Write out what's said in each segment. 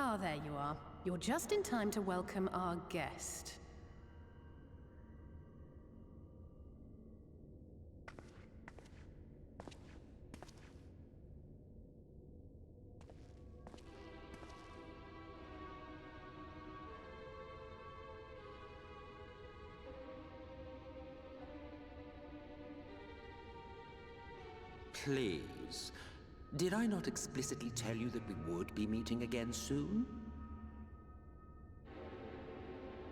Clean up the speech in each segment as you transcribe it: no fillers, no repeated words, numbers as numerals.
Ah, there you are. You're just in time to welcome our guest. Please. Did I not explicitly tell you that we would be meeting again soon?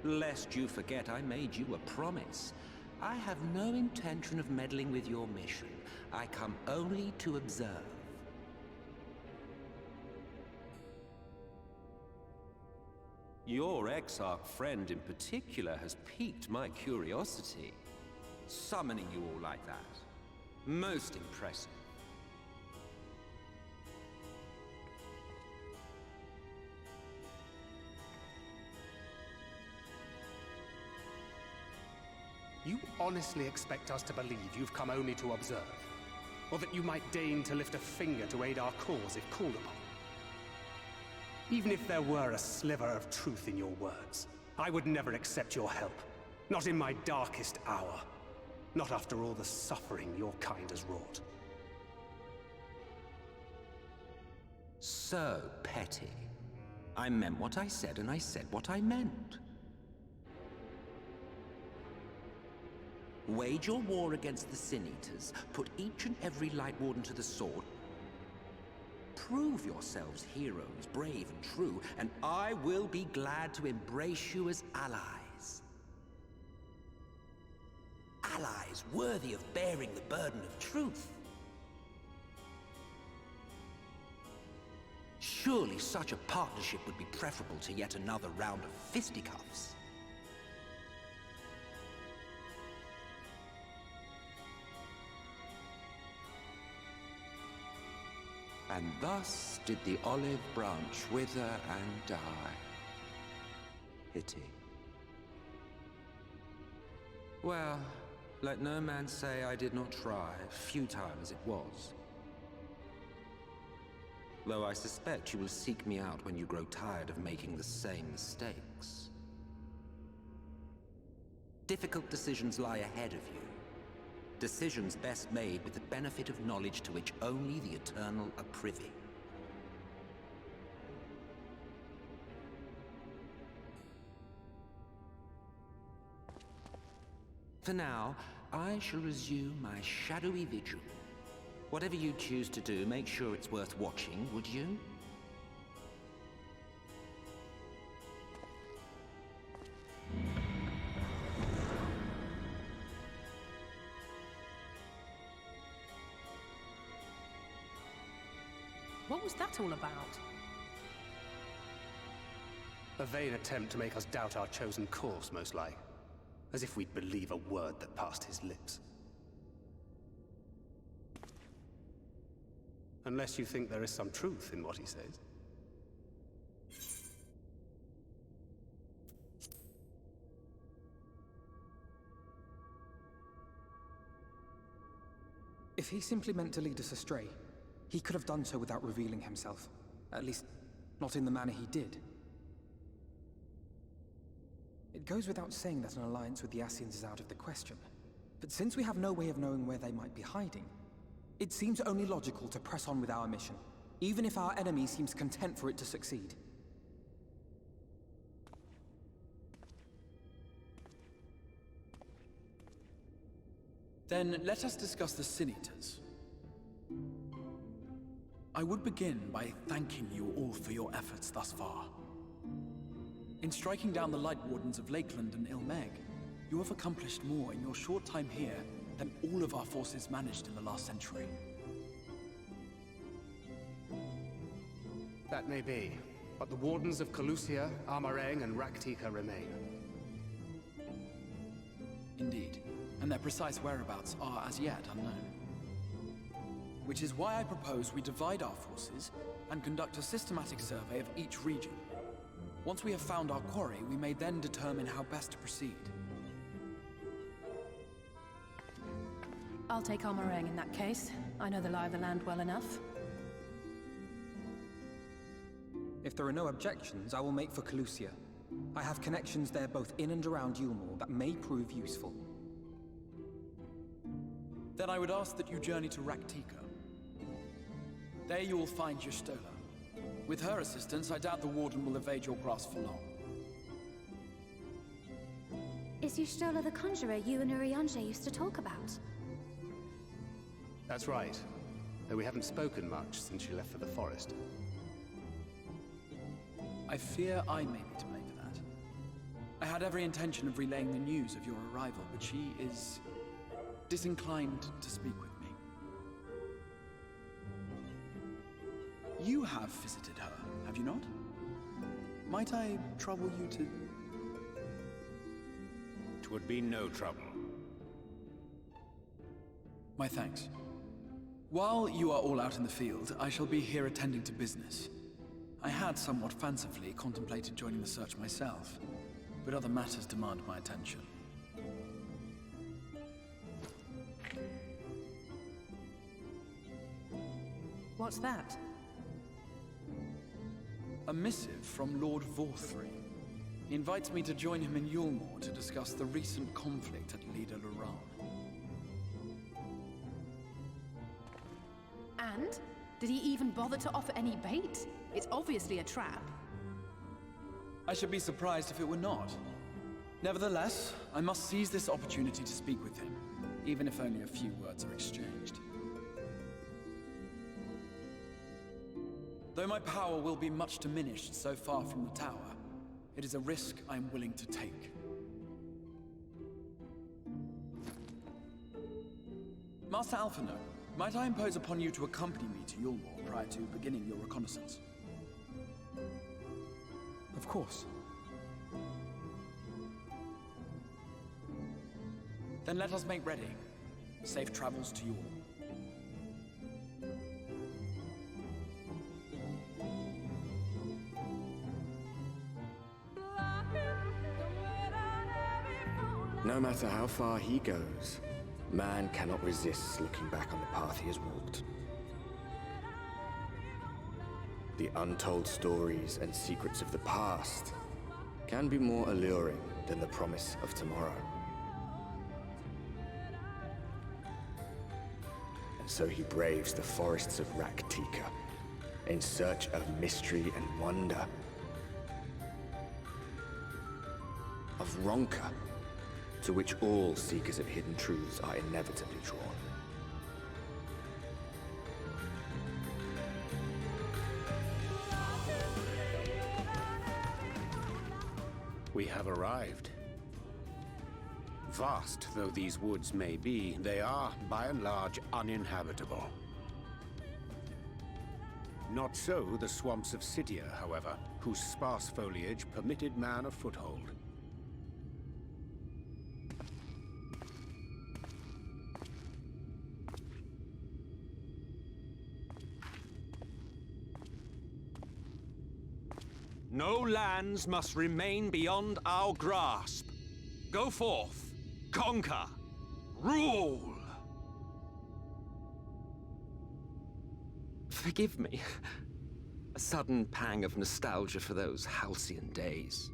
Lest you forget, I made you a promise. I have no intention of meddling with your mission. I come only to observe. Your Exarch friend in particular has piqued my curiosity. Summoning you all like that. Most impressive. You honestly expect us to believe you've come only to observe? Or that you might deign to lift a finger to aid our cause if called upon? Even if there were a sliver of truth in your words, I would never accept your help. Not in my darkest hour. Not after all the suffering your kind has wrought. So petty. I meant what I said, and I said what I meant. Wage your war against the Sin Eaters, put each and every Light Warden to the sword, prove yourselves heroes, brave and true, and I will be glad to embrace you as allies. Allies worthy of bearing the burden of truth. Surely such a partnership would be preferable to yet another round of fisticuffs. And thus did the olive branch wither and die. Pity. Well, let no man say I did not try, futile as it was. Though I suspect you will seek me out when you grow tired of making the same mistakes. Difficult decisions lie ahead of you. Decisions best made with the benefit of knowledge to which only the Eternal are privy. For now, I shall resume my shadowy vigil. Whatever you choose to do, make sure it's worth watching, would you? What was that all about? A vain attempt to make us doubt our chosen course, most like. As if we'd believe a word that passed his lips. Unless you think there is some truth in what he says. If he simply meant to lead us astray, he could have done so without revealing himself. At least, not in the manner he did. It goes without saying that an alliance with the Ascians is out of the question. But since we have no way of knowing where they might be hiding, it seems only logical to press on with our mission, even if our enemy seems content for it to succeed. Then let us discuss the Sin Eaters. I would begin by thanking you all for your efforts thus far. In striking down the Light Wardens of Lakeland and Ilmeg, you have accomplished more in your short time here than all of our forces managed in the last century. That may be, but the Wardens of Calusia, Amareng, and Raktika remain. Indeed, and their precise whereabouts are as yet unknown. Which is why I propose we divide our forces and conduct a systematic survey of each region. Once we have found our quarry, we may then determine how best to proceed. I'll take Amareng in that case. I know the lie of the land well enough. If there are no objections, I will make for Calusia. I have connections there both in and around Yulmore that may prove useful. Then I would ask that you journey to Raktika. There you will find Y'shtola. With her assistance, I doubt the Warden will evade your grasp for long. Is Y'shtola the conjurer you and Urianger used to talk about? That's right. Though we haven't spoken much since she left for the forest. I fear I may be to blame for that. I had every intention of relaying the news of your arrival, but she is disinclined to speak with me. You have visited her, have you not? Might I trouble you to... 'Twould be no trouble. My thanks. While you are all out in the field, I shall be here attending to business. I had somewhat fancifully contemplated joining the search myself, but other matters demand my attention. What's that? A missive from Lord Vorthry. He invites me to join him in Yulmore to discuss the recent conflict at Lida Luran. And? Did he even bother to offer any bait? It's obviously a trap. I should be surprised if it were not. Nevertheless, I must seize this opportunity to speak with him, even if only a few words are exchanged. Though my power will be much diminished so far from the tower, it is a risk I am willing to take. Master Alphino, might I impose upon you to accompany me to Yulmore prior to beginning your reconnaissance? Of course. Then let us make ready. Safe travels to you all. No matter how far he goes, man cannot resist looking back on the path he has walked. The untold stories and secrets of the past can be more alluring than the promise of tomorrow. And so he braves the forests of Raktika in search of mystery and wonder. Of Ronka, to which all seekers of hidden truths are inevitably drawn. We have arrived. Vast though these woods may be, they are, by and large, uninhabitable. Not so the swamps of Cydia, however, whose sparse foliage permitted man a foothold. No lands must remain beyond our grasp. Go forth, conquer, rule! Forgive me. A sudden pang of nostalgia for those halcyon days.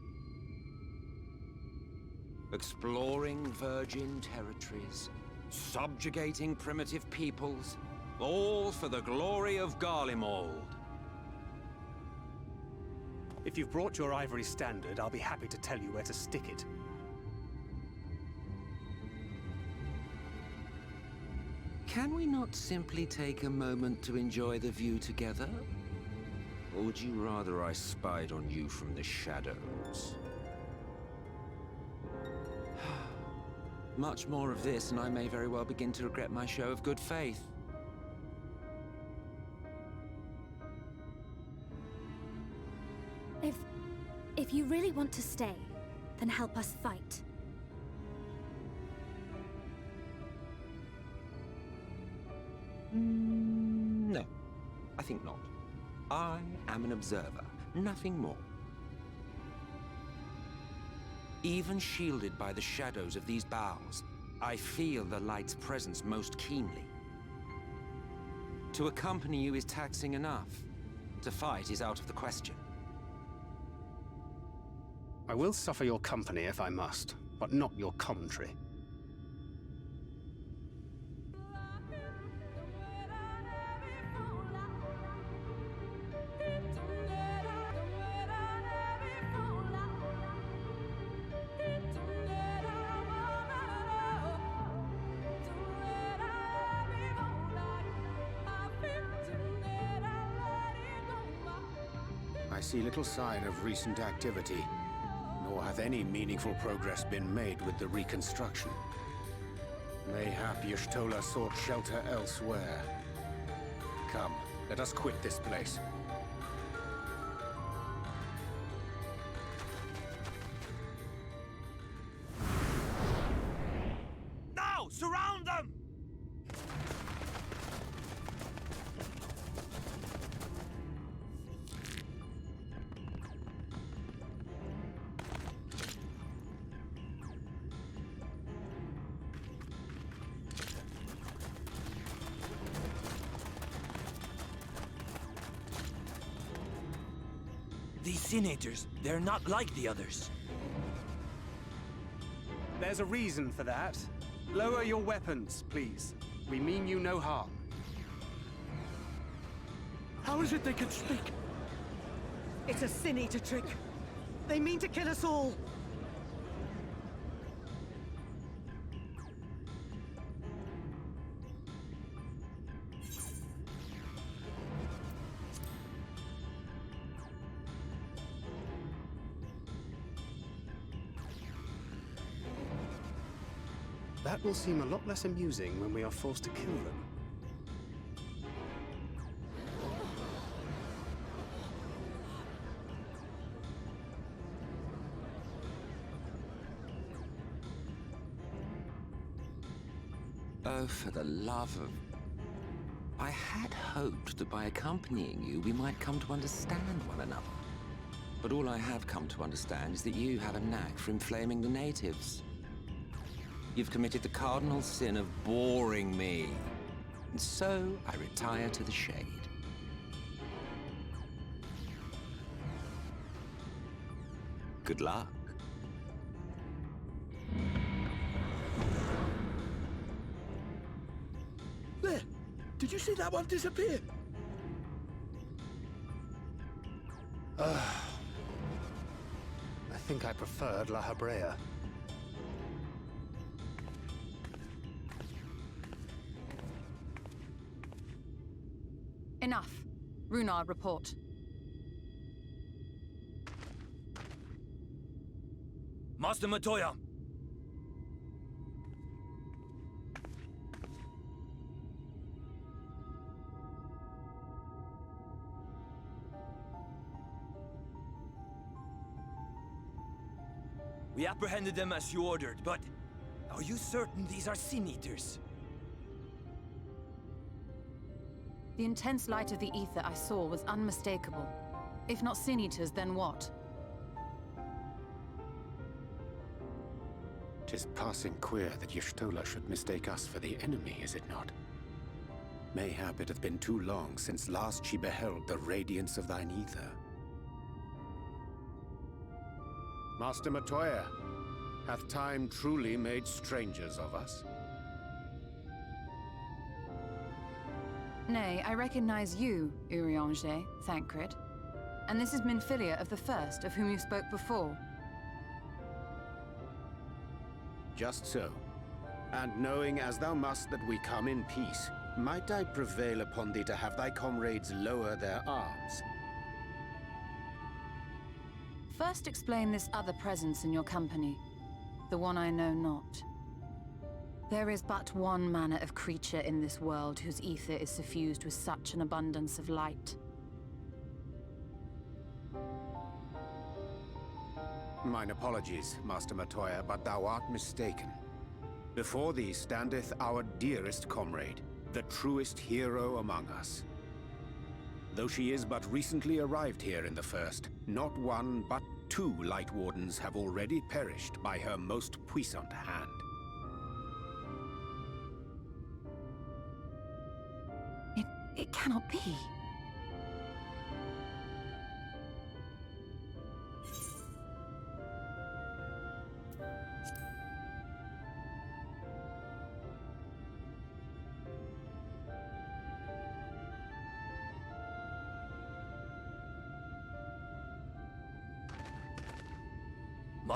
Exploring virgin territories, subjugating primitive peoples, all for the glory of Garlemald. If you've brought your ivory standard, I'll be happy to tell you where to stick it. Can we not simply take a moment to enjoy the view together? Or would you rather I spied on you from the shadows? Much more of this, and I may very well begin to regret my show of good faith. If you really want to stay, then help us fight. No, I think not. I am an observer, nothing more. Even shielded by the shadows of these boughs, I feel the light's presence most keenly. To accompany you is taxing enough. To fight is out of the question. I will suffer your company if I must, but not your commentary. I see little sign of recent activity, nor hath any meaningful progress been made with the reconstruction. Mayhap Y'shtola sought shelter elsewhere. Come, let us quit this place. Now! Surround them! These senators, they're not like the others. There's a reason for that. Lower your weapons, please. We mean you no harm. How is it they can speak? It's a Sin Eater trick. They mean to kill us all. That will seem a lot less amusing when we are forced to kill them. Oh, for the love of... I had hoped that by accompanying you, we might come to understand one another. But all I have come to understand is that you have a knack for inflaming the natives. You've committed the cardinal sin of boring me. And so I retire to the shade. Good luck. There! Did you see that one disappear? I think I preferred La Habrea. Enough. Runar, report. Master Matoya! We apprehended them as you ordered, but are you certain these are Sin Eaters? The intense light of the ether I saw was unmistakable. If not Sin Eaters, then what? 'Tis passing queer that Y'shtola should mistake us for the enemy, is it not? Mayhap it hath been too long since last she beheld the radiance of thine ether. Master Matoya, hath time truly made strangers of us? Nay, I recognize you, Urianger, Thancred. And this is Minfilia of the First, of whom you spoke before. Just so. And knowing as thou must that we come in peace, might I prevail upon thee to have thy comrades lower their arms? First explain this other presence in your company, the one I know not. There is but one manner of creature in this world whose ether is suffused with such an abundance of light. Mine apologies, Master Matoya, but thou art mistaken. Before thee standeth our dearest comrade, the truest hero among us. Though she is but recently arrived here in the First, not one but two Light Wardens have already perished by her most puissant hand. It cannot be.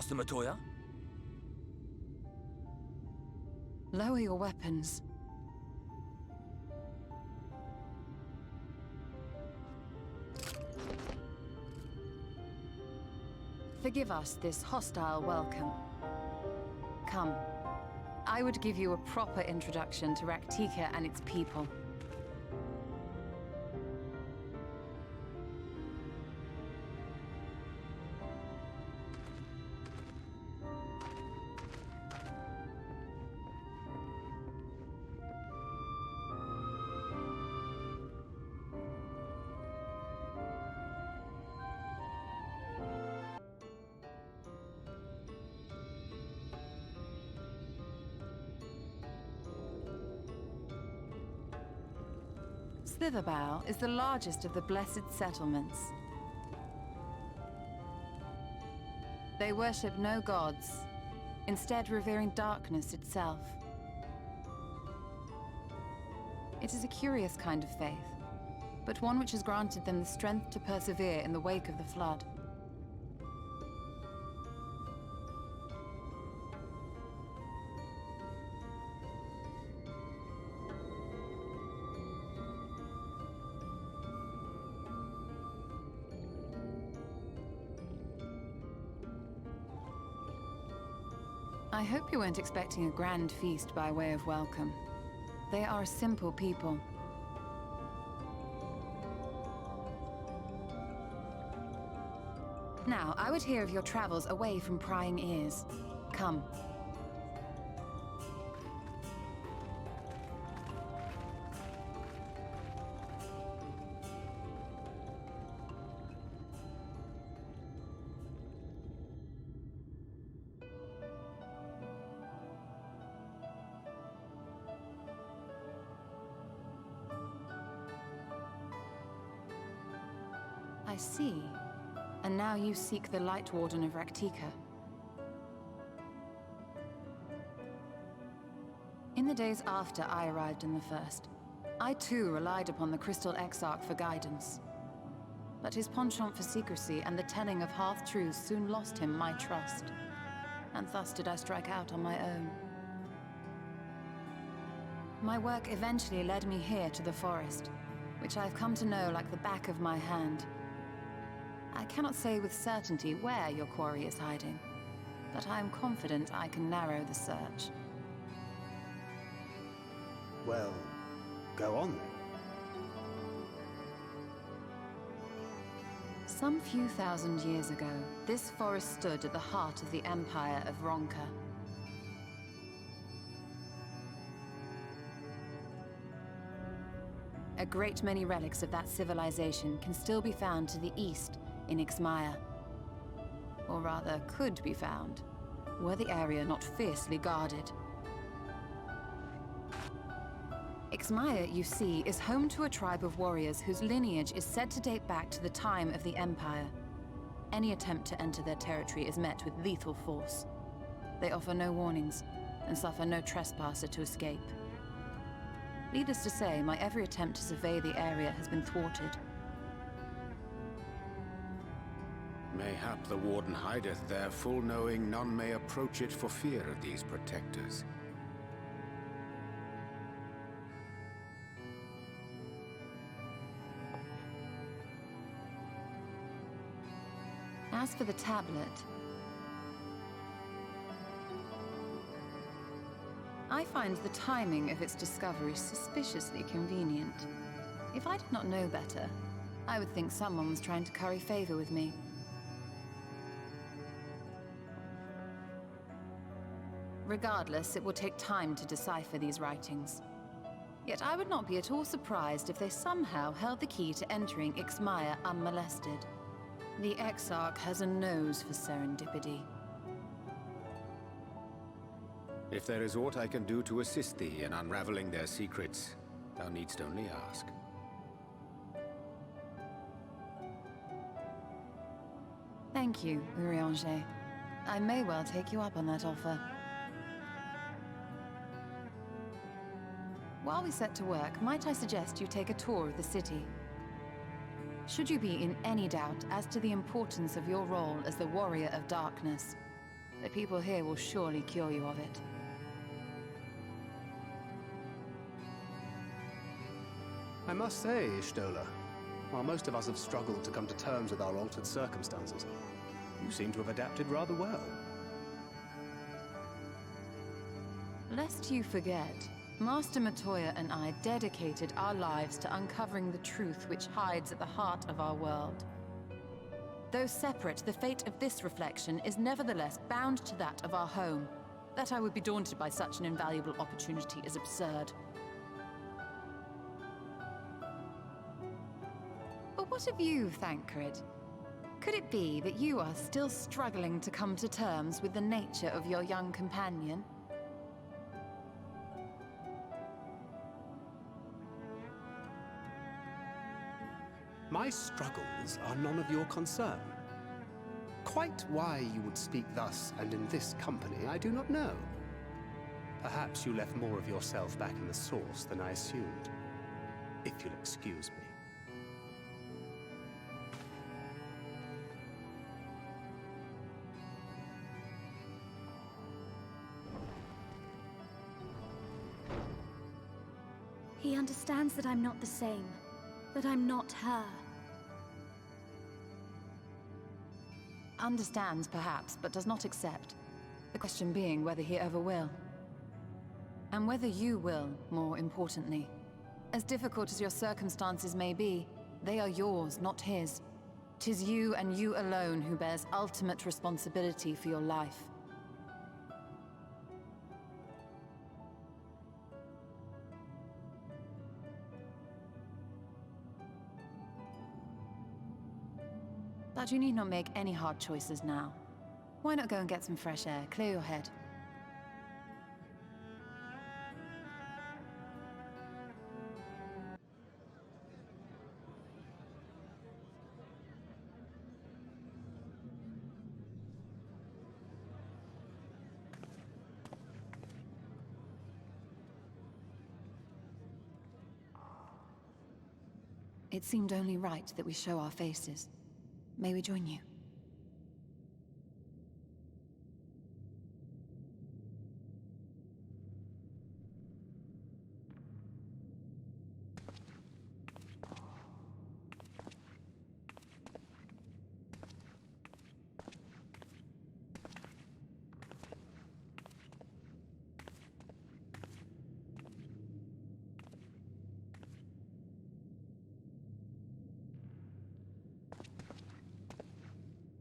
Master Matoya? Lower your weapons. Forgive us this hostile welcome. Come. I would give you a proper introduction to Raktika and its people. Slitherbow is the largest of the Blessed Settlements. They worship no gods, instead revering darkness itself. It is a curious kind of faith, but one which has granted them the strength to persevere in the wake of the Flood. I hope you weren't expecting a grand feast by way of welcome. They are a simple people. Now, I would hear of your travels away from prying ears. Come. I see. And now you seek the Light Warden of Raktika. In the days after I arrived in the First, I too relied upon the Crystal Exarch for guidance. But his penchant for secrecy and the telling of half-truths soon lost him my trust. And thus did I strike out on my own. My work eventually led me here to the forest, which I've come to know like the back of my hand. I cannot say with certainty where your quarry is hiding, but I am confident I can narrow the search. Well, go on then. Some few thousand years ago, this forest stood at the heart of the Empire of Ronka. A great many relics of that civilization can still be found to the east in Ixmaya. Or rather, could be found, were the area not fiercely guarded. Ixmaya, you see, is home to a tribe of warriors whose lineage is said to date back to the time of the Empire. Any attempt to enter their territory is met with lethal force. They offer no warnings, and suffer no trespasser to escape. Needless to say, my every attempt to survey the area has been thwarted. Mayhap the Warden hideth there, full knowing none may approach it for fear of these protectors. As for the tablet, I find the timing of its discovery suspiciously convenient. If I did not know better, I would think someone was trying to curry favor with me. Regardless, it will take time to decipher these writings. Yet I would not be at all surprised if they somehow held the key to entering Ixmaya unmolested. The Exarch has a nose for serendipity. If there is aught I can do to assist thee in unraveling their secrets, thou needst only ask. Thank you, Urianger. I may well take you up on that offer. While we set to work, might I suggest you take a tour of the city? Should you be in any doubt as to the importance of your role as the Warrior of Darkness, The people here will surely cure you of it. I must say, Stola, while most of us have struggled to come to terms with our altered circumstances, you seem to have adapted rather well. Lest you forget, Master Matoya and I dedicated our lives to uncovering the truth which hides at the heart of our world. Though separate, the fate of this reflection is nevertheless bound to that of our home. That I would be daunted by such an invaluable opportunity is absurd. But what of you, Thancred? Could it be that you are still struggling to come to terms with the nature of your young companion? My struggles are none of your concern. Quite why you would speak thus and in this company, I do not know. Perhaps you left more of yourself back in the source than I assumed. If you'll excuse me. He understands that I'm not the same. That I'm not her. Understands, perhaps, but does not accept. The question being whether he ever will. And whether you will, more importantly. As difficult as your circumstances may be, they are yours, not his. 'Tis you and you alone who bears ultimate responsibility for your life. But you need not make any hard choices now. Why not go and get some fresh air, clear your head? It seemed only right that we show our faces. May we join you?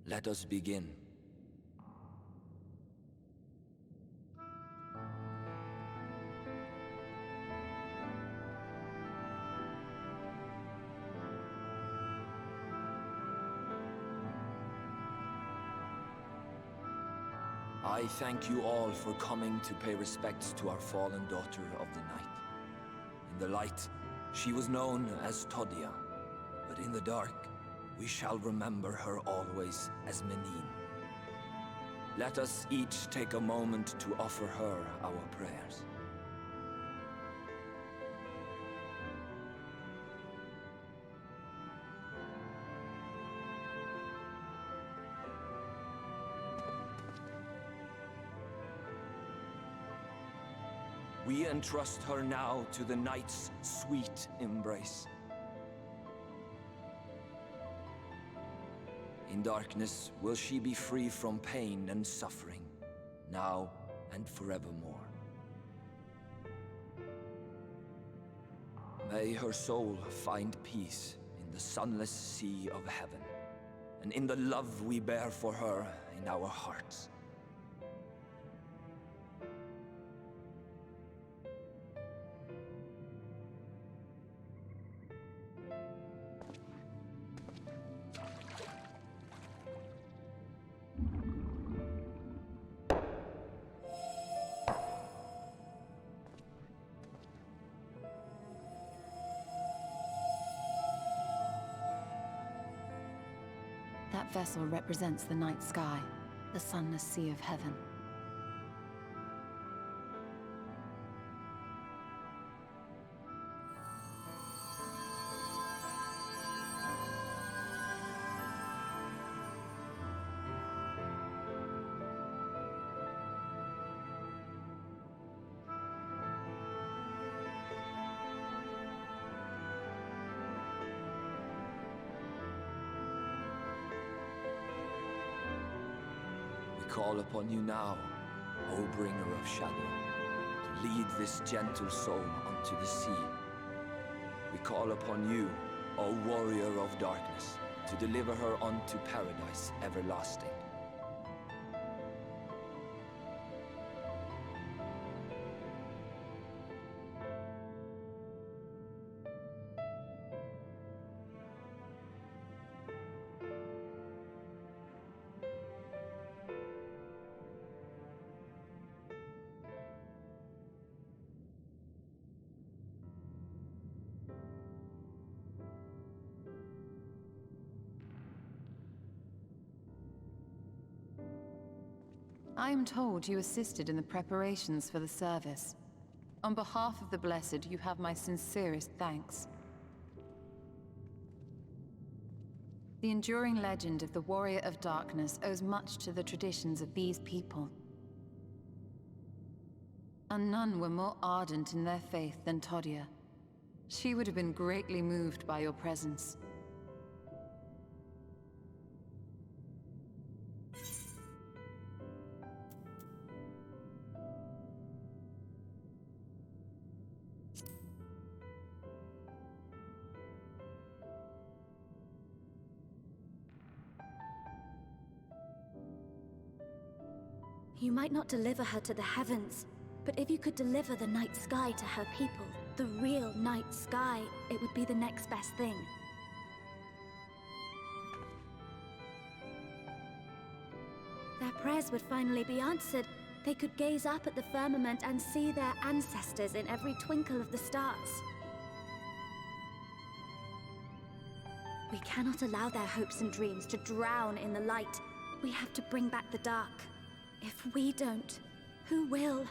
Let us begin. I thank you all for coming to pay respects to our fallen daughter of the night. In the light, she was known as Todia, but in the dark, we shall remember her always as Menine. Let us each take a moment to offer her our prayers. We entrust her now to the night's sweet embrace. In darkness will she be free from pain and suffering, now and forevermore. May her soul find peace in the sunless sea of heaven, and in the love we bear for her in our hearts. That vessel represents the night sky, the sunless sea of heaven. call upon you now, O bringer of shadow, to lead this gentle soul unto the sea. We call upon you, O warrior of darkness, to deliver her unto paradise everlasting. I am told you assisted in the preparations for the service. On behalf of the Blessed, you have my sincerest thanks. The enduring legend of the Warrior of Darkness owes much to the traditions of these people. And none were more ardent in their faith than Todia. She would have been greatly moved by your presence. You might not deliver her to the heavens, but if you could deliver the night sky to her people, the real night sky, it would be the next best thing. Their prayers would finally be answered. They could gaze up at the firmament and see their ancestors in every twinkle of the stars. We cannot allow their hopes and dreams to drown in the light. We have to bring back the dark. If we don't, who will?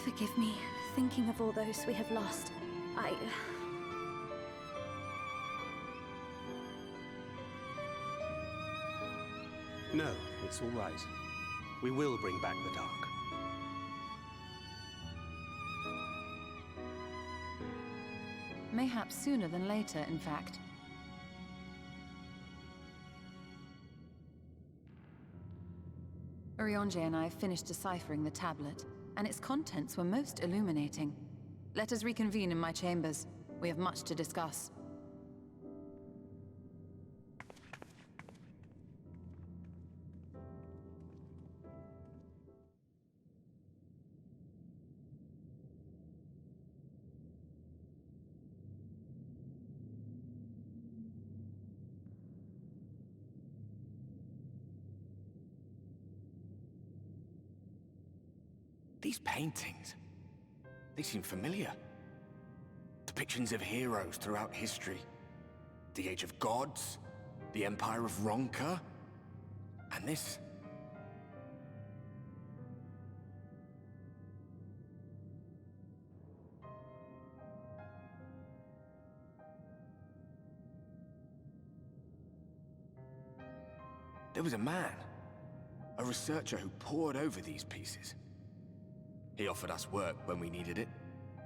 Forgive me, thinking of all those we have lost. No, it's all right. We will bring back the dark. Mayhaps sooner than later, in fact. Urianger and I finished deciphering the tablet, and its contents were most illuminating. Let us reconvene in my chambers. We have much to discuss. These paintings, they seem familiar. Depictions of heroes throughout history. The Age of Gods, the Empire of Ronka, and this. There was a man, a researcher who pored over these pieces. He offered us work when we needed it.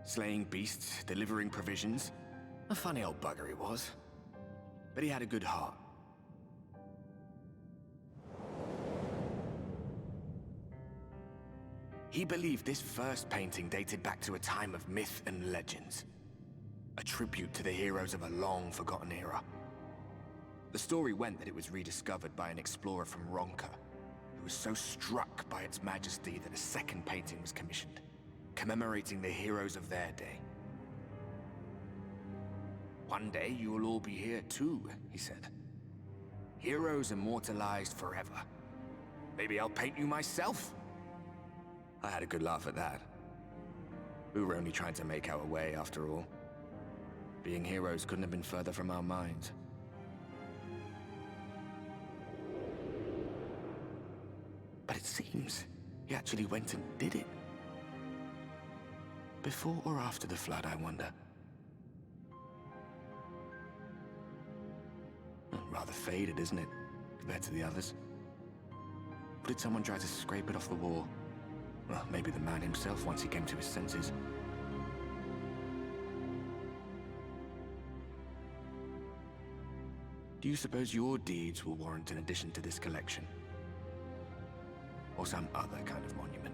Slaying beasts, delivering provisions. A funny old bugger he was. But he had a good heart. He believed this first painting dated back to a time of myth and legends. A tribute to the heroes of a long-forgotten era. The story went that it was rediscovered by an explorer from Ronka, who was so struck by its majesty that a second painting was commissioned, commemorating the heroes of their day. One day you will all be here too, he said. Heroes immortalized forever. Maybe I'll paint you myself? I had a good laugh at that. We were only trying to make our way after all. Being heroes couldn't have been further from our minds. But it seems he actually went and did it. Before or after the flood, I wonder. Rather faded, isn't it, compared to the others? Did someone try to scrape it off the wall? Well, maybe the man himself once he came to his senses. Do you suppose your deeds will warrant an addition to this collection? Or some other kind of monument?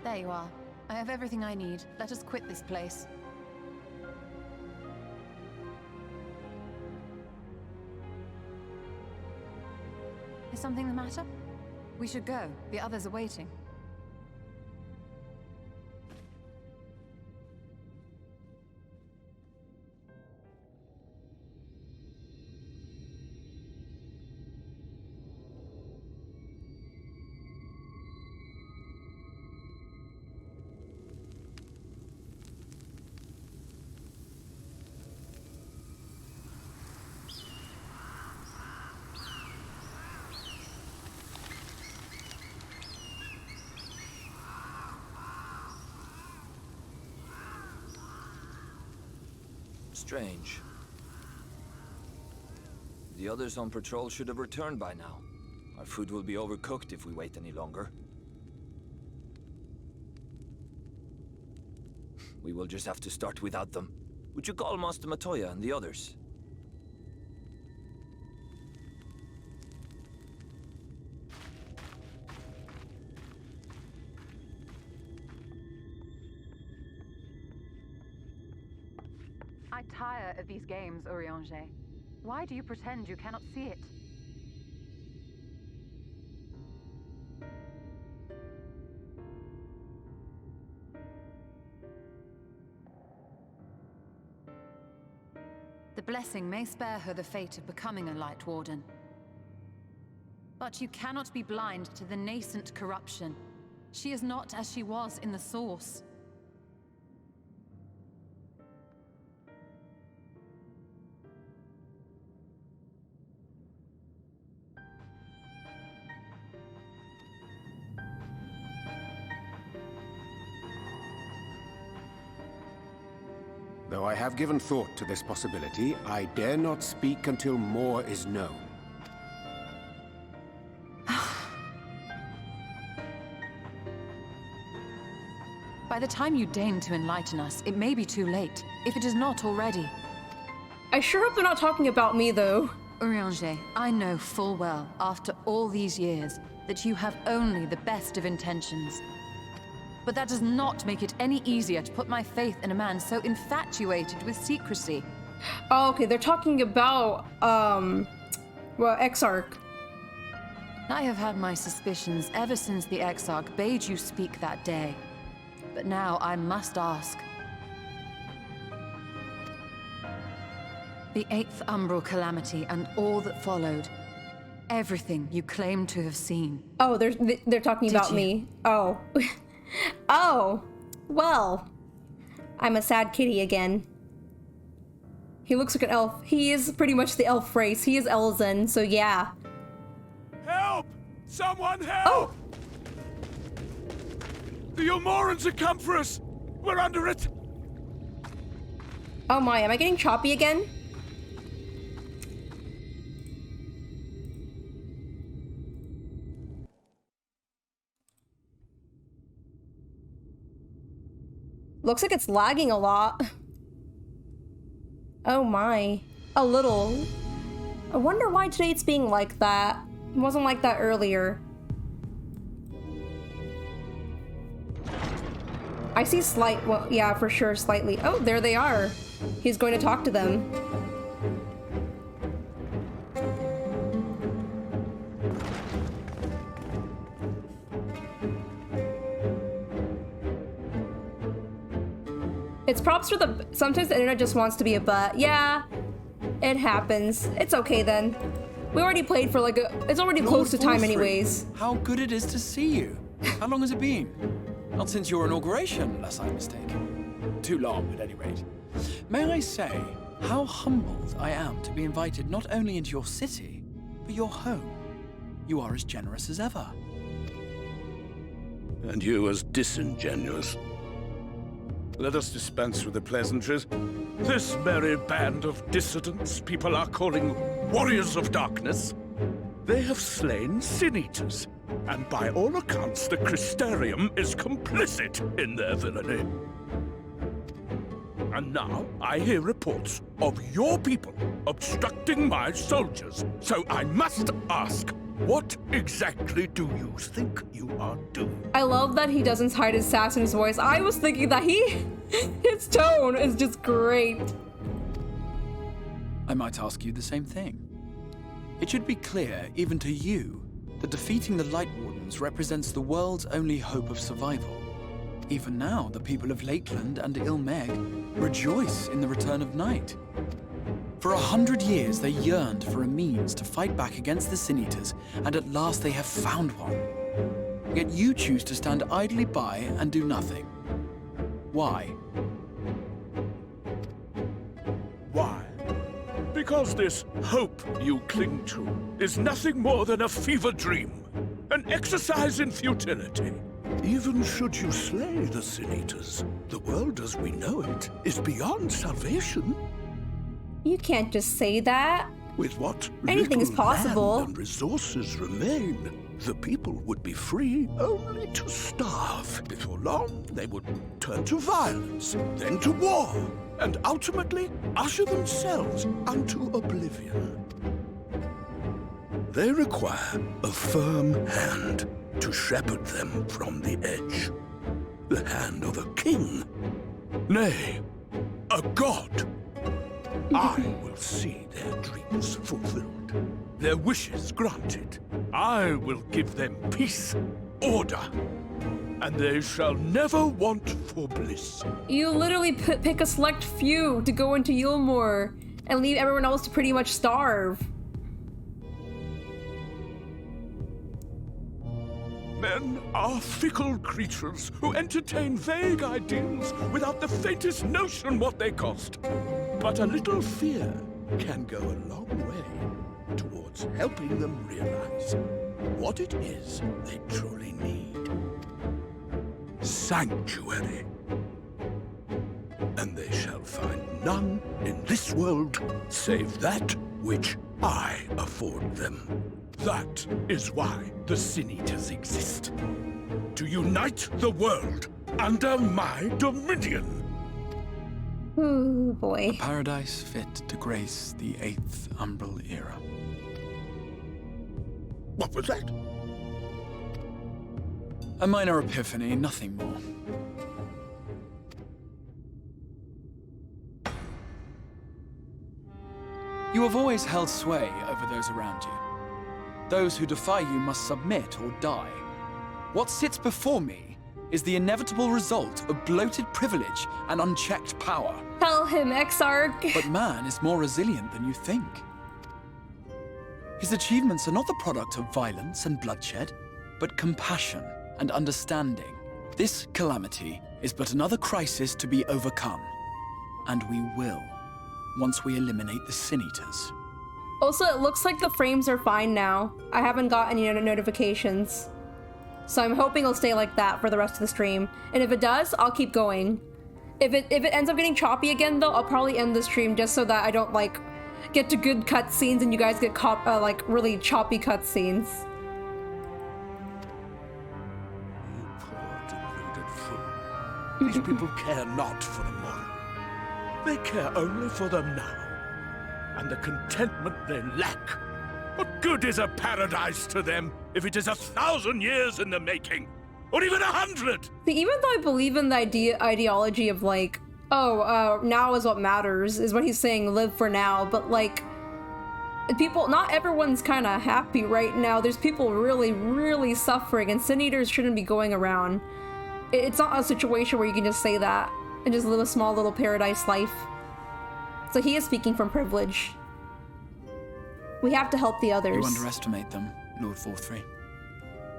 There you are. I have everything I need. Let us quit this place. Is something the matter? We should go. The others are waiting. Strange. The others on patrol should have returned by now. Our food will be overcooked if we wait any longer. We will just have to start without them. Would you call Master Matoya and the others? I tire of these games, Urianger. Why do you pretend you cannot see it? The blessing may spare her the fate of becoming a Light Warden. But you cannot be blind to the nascent corruption. She is not as she was in the Source. Though I have given thought to this possibility, I dare not speak until more is known. By the time you deign to enlighten us, it may be too late, if it is not already. I sure hope they're not talking about me, though. Urianger, I know full well, after all these years, that you have only the best of intentions. But that does not make it any easier to put my faith in a man so infatuated with secrecy. Oh, okay, they're talking about, well, Exarch. I have had my suspicions ever since the Exarch bade you speak that day. But now I must ask. The 8th Umbral Calamity and all that followed. Everything you claim to have seen. Oh, they're talking about me. Oh. Oh. Well. I'm a sad kitty again. He looks like an elf. He is pretty much the elf race. He is Elzen, so yeah. Help! Someone help! Oh! The Ilmorans have come for us! We're under it! Oh my, am I getting choppy again? Looks like it's lagging a lot. Oh my. A little. I wonder why today it's being like that. It wasn't like that earlier. I see slight, well, yeah, for sure, slightly. Oh, there they are. He's going to talk to them. It's props for the, sometimes the internet just wants to be a butt. Yeah, it happens. It's okay then. We already played for like it's already close to time anyways. How good it is to see you. How long has it been? Not since your inauguration, unless I'm mistaken. Too long, at any rate. May I say how humbled I am to be invited not only into your city, but your home. You are as generous as ever. And you as disingenuous. let us dispense with the pleasantries. This merry band of dissidents people are calling Warriors of Darkness, they have slain Sin-Eaters, and by all accounts the Crystarium is complicit in their villainy. And now I hear reports of your people obstructing my soldiers, so I must ask, what exactly do you think you are doing? I love that he doesn't hide his sass in his voice. I was thinking that his tone is just great. I might ask you the same thing. It should be clear, even to you, that defeating the Light Wardens represents the world's only hope of survival. Even now, the people of Lakeland and Ilmeg rejoice in the return of night. For 100 years, they yearned for a means to fight back against the Sin-Eaters, and at last they have found one. Yet you choose to stand idly by and do nothing. Why? Why? Because this hope you cling to is nothing more than a fever dream, an exercise in futility. Even should you slay the Sin-Eaters, the world as we know it is beyond salvation. You can't just say that. With what Anything is little possible. land and resources remain, the people would be free only to starve. Before long, they would turn to violence, then to war, and ultimately usher themselves unto oblivion. They require a firm hand to shepherd them from the edge. The hand of a king. Nay, a god. I will see their dreams fulfilled, their wishes granted. I will give them peace, order, and they shall never want for bliss. You literally pick a select few to go into Yulmore and leave everyone else to pretty much starve. Men are fickle creatures who entertain vague ideals without the faintest notion what they cost. But a little fear can go a long way towards helping them realize what it is they truly need. Sanctuary. And they shall find none in this world save that which I afford them. That is why the Sin-Eaters exist. To unite the world under my dominion. Ooh, boy. A paradise fit to grace the 8th Umbral era. What was that? A minor epiphany, nothing more. You have always held sway over those around you. Those who defy you must submit or die. What sits before me is the inevitable result of bloated privilege and unchecked power. Tell him, Exarch. But man is more resilient than you think. His achievements are not the product of violence and bloodshed, but compassion and understanding. This calamity is but another crisis to be overcome. And we will, once we eliminate the Sin-Eaters. Also, it looks like the frames are fine now. I haven't got any notifications. So I'm hoping it'll stay like that for the rest of the stream. And if it does, I'll keep going. If it ends up getting choppy again though, I'll probably end the stream just so that I don't like get to good cutscenes and you guys get like really choppy cutscenes. You poor deluded fool. These people care not for the morrow. They care only for the now. And the contentment they lack. What good is a paradise to them if it is 1,000 years in the making? Or even 100? See, even though I believe in the ideology of like, oh, now is what matters, is what he's saying, live for now, but like, people, not everyone's kind of happy right now. There's people really, really suffering, and Sin-Eaters shouldn't be going around. It's not a situation where you can just say that and just live a small little paradise life. So he is speaking from privilege. We have to help the others. You underestimate them, Lord Forthry.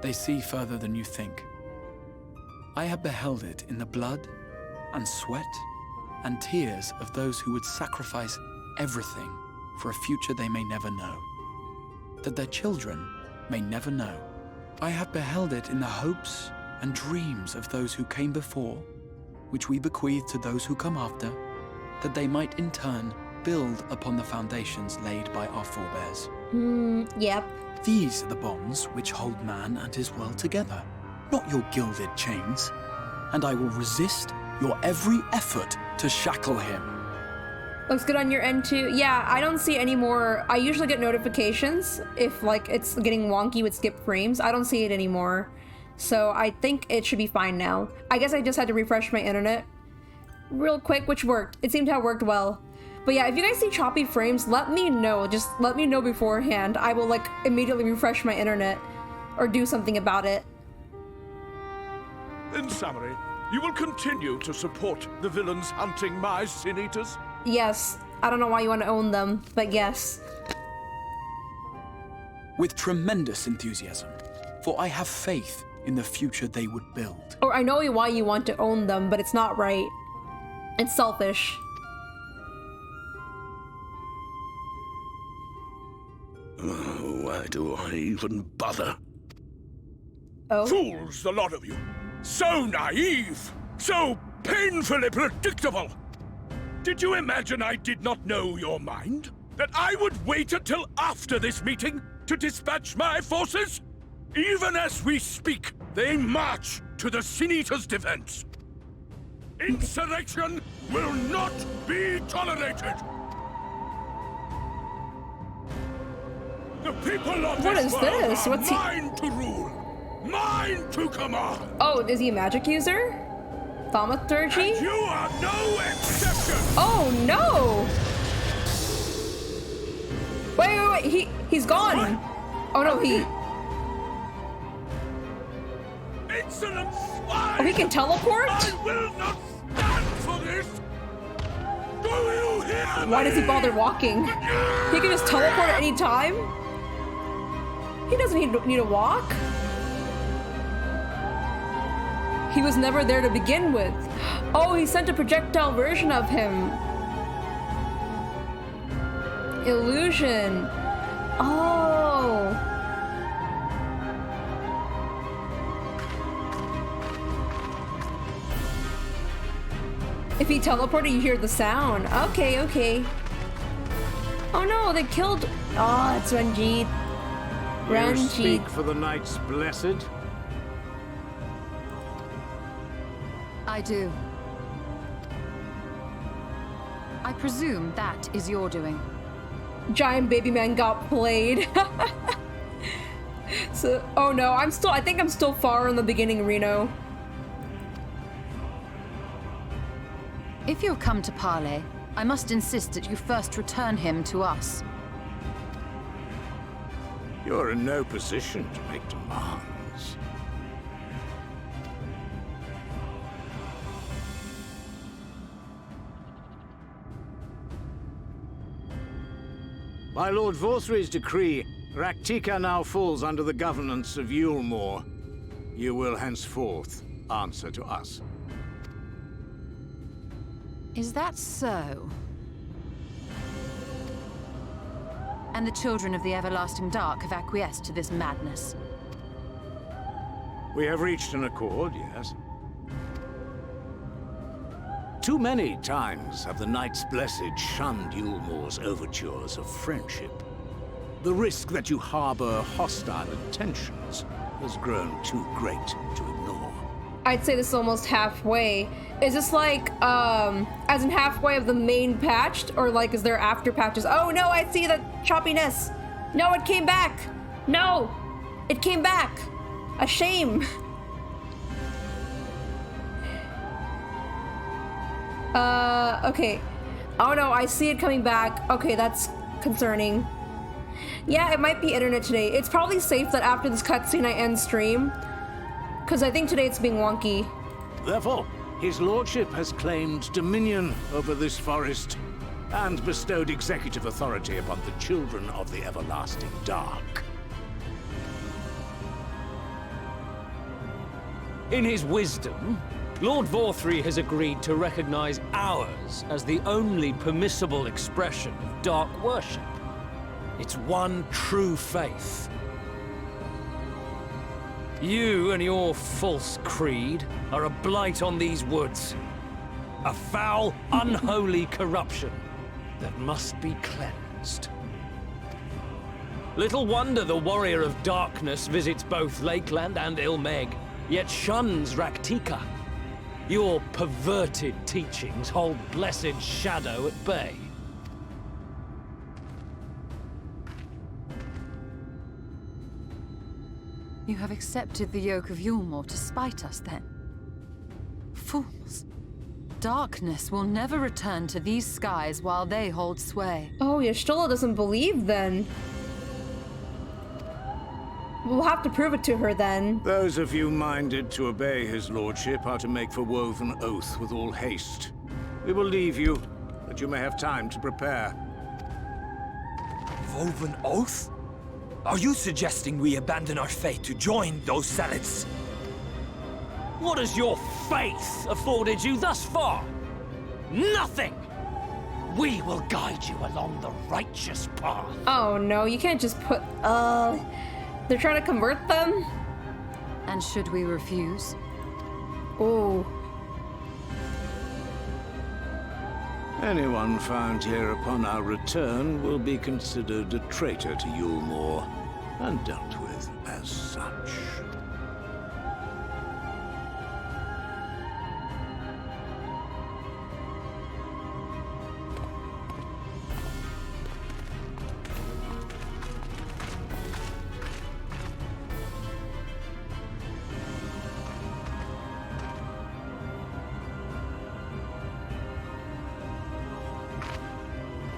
They see further than you think. I have beheld it in the blood and sweat and tears of those who would sacrifice everything for a future they may never know, that their children may never know. I have beheld it in the hopes and dreams of those who came before which we bequeath to those who come after, that they might in turn build upon the foundations laid by our forebears. Yep. These are the bonds which hold man and his world together, not your gilded chains. And I will resist your every effort to shackle him. Looks good on your end too. Yeah, I don't see any more. I usually get notifications if like it's getting wonky with skip frames. I don't see it anymore. So I think it should be fine now. I guess I just had to refresh my internet real quick, which worked. It seemed to have worked well. But yeah, if you guys see choppy frames, let me know. Just let me know beforehand. I will like immediately refresh my internet or do something about it. In summary, you will continue to support the villains hunting my Sin Eaters? Yes. I don't know why you want to own them, but yes. With tremendous enthusiasm, for I have faith in the future they would build. Or I know why you want to own them, but it's not right. It's selfish. Oh, why do I even bother? Oh? Fools, the lot of you! So naive! So painfully predictable! Did you imagine I did not know your mind? That I would wait until after this meeting to dispatch my forces? Even as we speak, they march to the Sin Eaters' defense. Insurrection will not be tolerated! The people of this world are mine to rule! Mine to command! Oh, is he a magic user? Thaumaturgy? And you are no exception! Oh no! Wait, he's gone! What? Oh no, he... Insolent swine! Oh, he can teleport? I will not stand for this! Do you hear me? Why does he bother walking? He can just teleport at any time? He doesn't need to walk. He was never there to begin with. Oh, he sent a projectile version of him. Illusion. Oh. If he teleported, you hear the sound. Okay, okay. Oh no, they killed... Oh, it's Ranjit. You speak for the Knights Blessed? I do. I presume that is your doing. Giant baby man got played. So, oh no, I think I'm still far in the beginning, Reno. If you'll come to parley, I must insist that you first return him to us. You're in no position to make demands. By Lord Vorthry's decree, Raktika now falls under the governance of Yulmore. You will henceforth answer to us. Is that so? And the children of the Everlasting Dark have acquiesced to this madness? We have reached an accord, yes. Too many times have the Knights Blessed shunned Yulmore's overtures of friendship. The risk that you harbor hostile intentions has grown too great to ignore. I'd say this is almost halfway. Is this like, as in halfway of the main patch? Or like, is there after patches? Oh no, I see the choppiness. No, it came back. No, it came back. A shame. Okay. Oh no, I see it coming back. Okay, that's concerning. Yeah, it might be internet today. It's probably safe that after this cutscene I end stream. Because I think today it's being wonky. Therefore, his lordship has claimed dominion over this forest and bestowed executive authority upon the children of the Everlasting Dark. In his wisdom, Lord Vorthry has agreed to recognize ours as the only permissible expression of dark worship. It's one true faith. You and your false creed are a blight on these woods. A foul, unholy corruption that must be cleansed. Little wonder the Warrior of Darkness visits both Lakeland and Ilmeg, yet shuns Raktika. Your perverted teachings hold blessed Shadow at bay. You have accepted the yoke of Yulmore to spite us, then? Fools. Darkness will never return to these skies while they hold sway. Oh, Y'shtola doesn't believe, then. We'll have to prove it to her, then. Those of you minded to obey his lordship are to make for Woven Oath with all haste. We will leave you, that you may have time to prepare. Woven Oath? Are you suggesting we abandon our faith to join those zealots? What has your faith afforded you thus far? Nothing! We will guide you along the righteous path. Oh no, you can't just put, they're trying to convert them? And should we refuse? Oh. Anyone found here upon our return will be considered a traitor to Yulmore, and dealt with as such.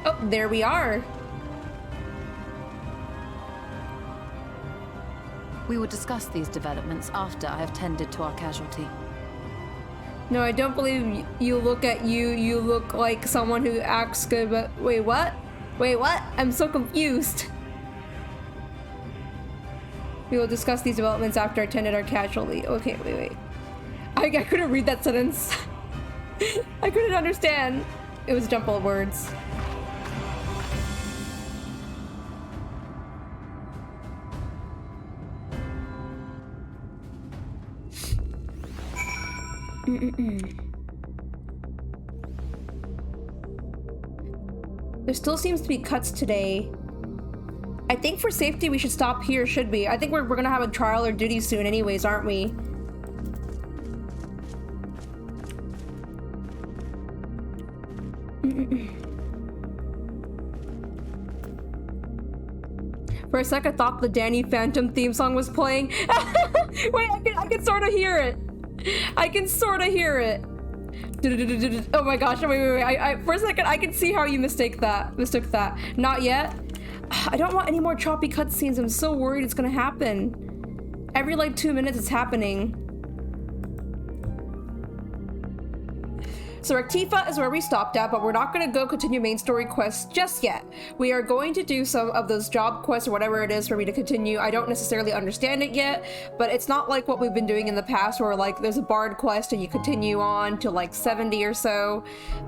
Oh, there we are. We will discuss these developments after I have tended to our casualty. No, I don't believe you look at you. You look like someone who acts good, but wait, what? Wait, what? I'm so confused. We will discuss these developments after I tended our casualty. Okay, wait. I couldn't read that sentence. I couldn't understand. It was jumbled words. There still seems to be cuts today. I think for safety we should stop here, should we? I think we're gonna have a trial or duty soon anyways, aren't we? For a second I thought the Danny Phantom theme song was playing. Wait, I can sort of hear it. I can sort of hear it. Oh my gosh, wait. For a second, I can see how you mistook that. Not yet. I don't want any more choppy cutscenes. I'm so worried it's gonna happen. Every like 2 minutes it's happening. So Rectifa is where we stopped at, but we're not going to go continue main story quests just yet. We are going to do some of those job quests or whatever it is for me to continue. I don't necessarily understand it yet, but it's not like what we've been doing in the past where like there's a bard quest and you continue on to like 70 or so.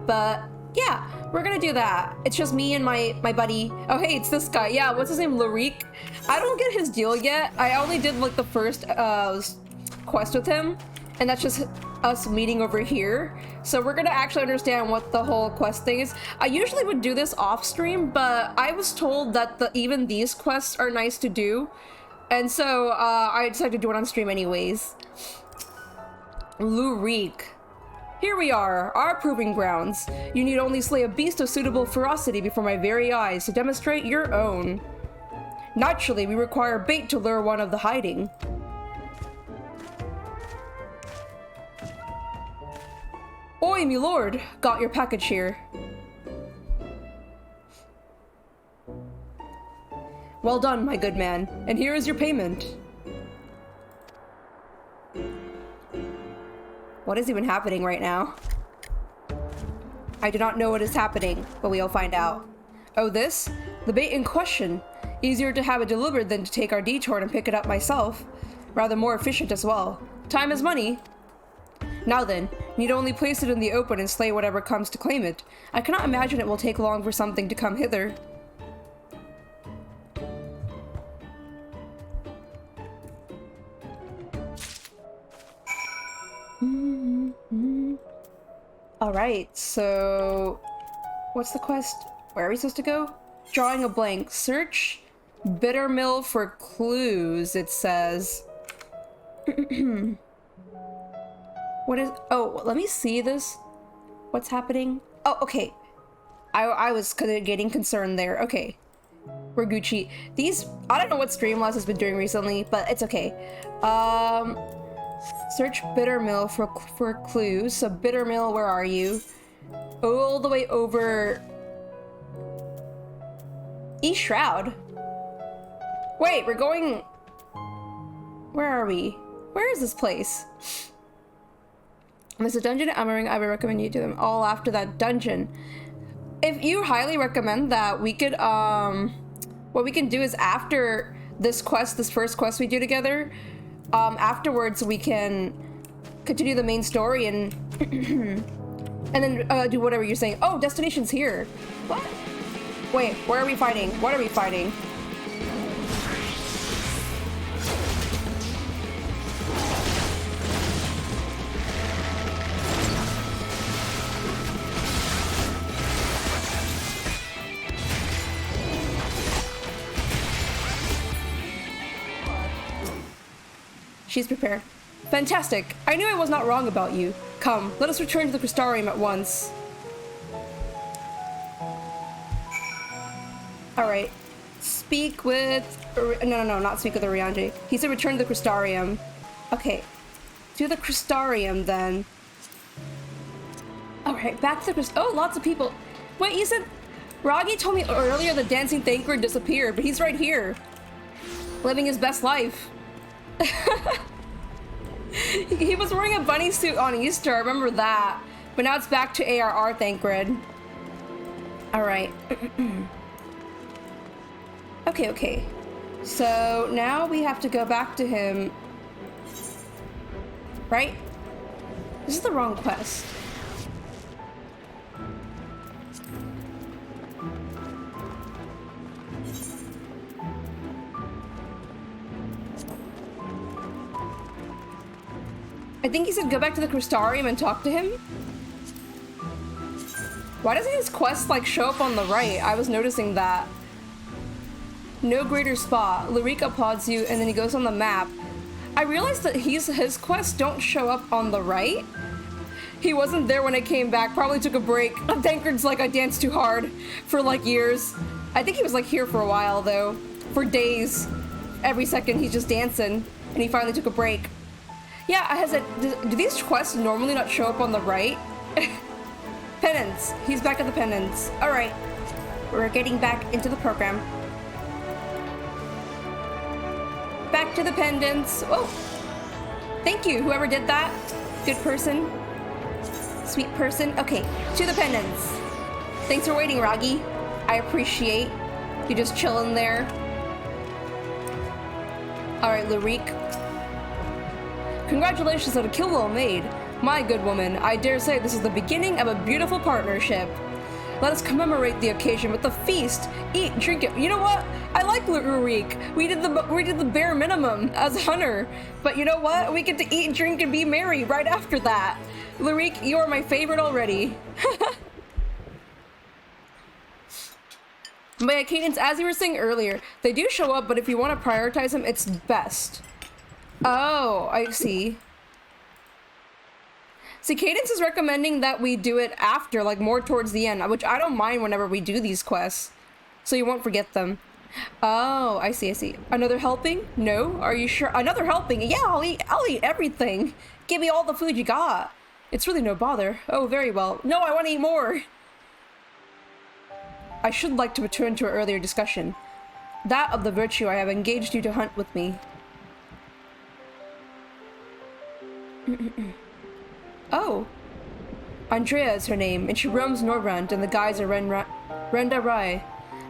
But yeah, we're going to do that. It's just me and my buddy. Oh, hey, it's this guy. Yeah, what's his name? Lurik. I don't get his deal yet. I only did like the first quest with him, and that's just us meeting over here. So we're gonna actually understand what the whole quest thing is. I usually would do this off stream, but I was told that even these quests are nice to do, and so I decided to do it on stream anyways. Lurik. Here we are, our proving grounds. You need only slay a beast of suitable ferocity before my very eyes to demonstrate your own. Naturally, we require bait to lure one of the hiding. Oi, me lord! Got your package here. Well done, my good man, and here is your payment. What is even happening right now? I do not know what is happening, but we'll find out. Oh, this? The bait in question. Easier to have it delivered than to take our detour and pick it up myself. Rather more efficient as well. Time is money. Now then, need only place it in the open and slay whatever comes to claim it. I cannot imagine it will take long for something to come hither. Alright, so... What's the quest? Where are we supposed to go? Drawing a blank. Search Bitter Mill for clues, it says. What is... Oh, let me see this. What's happening? Oh, okay. I was getting concerned there. Okay. We're Gucci. These... I don't know what Streamlabs has been doing recently, but it's okay. Search Bitter Mill for clues. So Bitter Mill, where are you? All the way over... East Shroud. Wait, we're going... Where are we? Where is this place? There's a dungeon at Ammering. I would recommend you do them all after that dungeon. If you highly recommend that, we could, what we can do is after this quest, this first quest we do together, afterwards we can continue the main story and, and then do whatever you're saying. Oh, destination's here. What? Wait, where are we fighting? What are we fighting? She's prepared. Fantastic. I knew I was not wrong about you. Come, let us return to the Crystarium at once. Alright. Speak with... No, not speak with Orianji. He said return to the Crystarium. Okay. To the Crystarium, then. Alright, back to the Oh, lots of people. Wait, you said... Ragi told me earlier the dancing thinker disappeared, but he's right here. Living his best life. He was wearing a bunny suit on Easter, I remember that. But now it's back to ARR, thank grid. Alright. Okay. So now we have to go back to him. Right? This is the wrong quest. I think he said go back to the Crystarium and talk to him. Why doesn't his quest like show up on the right? I was noticing that. No greater spot. Lurik applauds you and then he goes on the map. I realized that his quests don't show up on the right. He wasn't there when I came back, probably took a break. Tankard's like I danced too hard for like years. I think he was like here for a while though. For days. Every second he's just dancing and he finally took a break. Yeah, I said, do these quests normally not show up on the right? Penance. He's back at the penance. Alright. We're getting back into the program. Back to the pendants. Oh! Thank you, whoever did that. Good person. Sweet person. Okay, to the pendants. Thanks for waiting, Ragi. I appreciate you just chilling there. Alright, Lurik. Congratulations on a kill well made. My good woman, I dare say this is the beginning of a beautiful partnership. Let us commemorate the occasion with a feast. Eat, drink it. You know what? I like Lurik. We did the bare minimum as Hunter. But you know what? We get to eat, drink, and be merry right after that. Lurik, you are my favorite already. But yeah, Cadence, as you were saying earlier, they do show up, but if you want to prioritize them, it's best. Oh, I see. See, Cadence is recommending that we do it after, like more towards the end, which I don't mind whenever we do these quests. So you won't forget them. Oh, I see. Another helping? No? Are you sure? Another helping? Yeah, I'll eat everything. Give me all the food you got. It's really no bother. Oh, very well. No, I want to eat more. I should like to return to our earlier discussion. That of the virtue I have engaged you to hunt with me. Oh. Andrea is her name, and she roams Norrund in the guise of Renda Rai,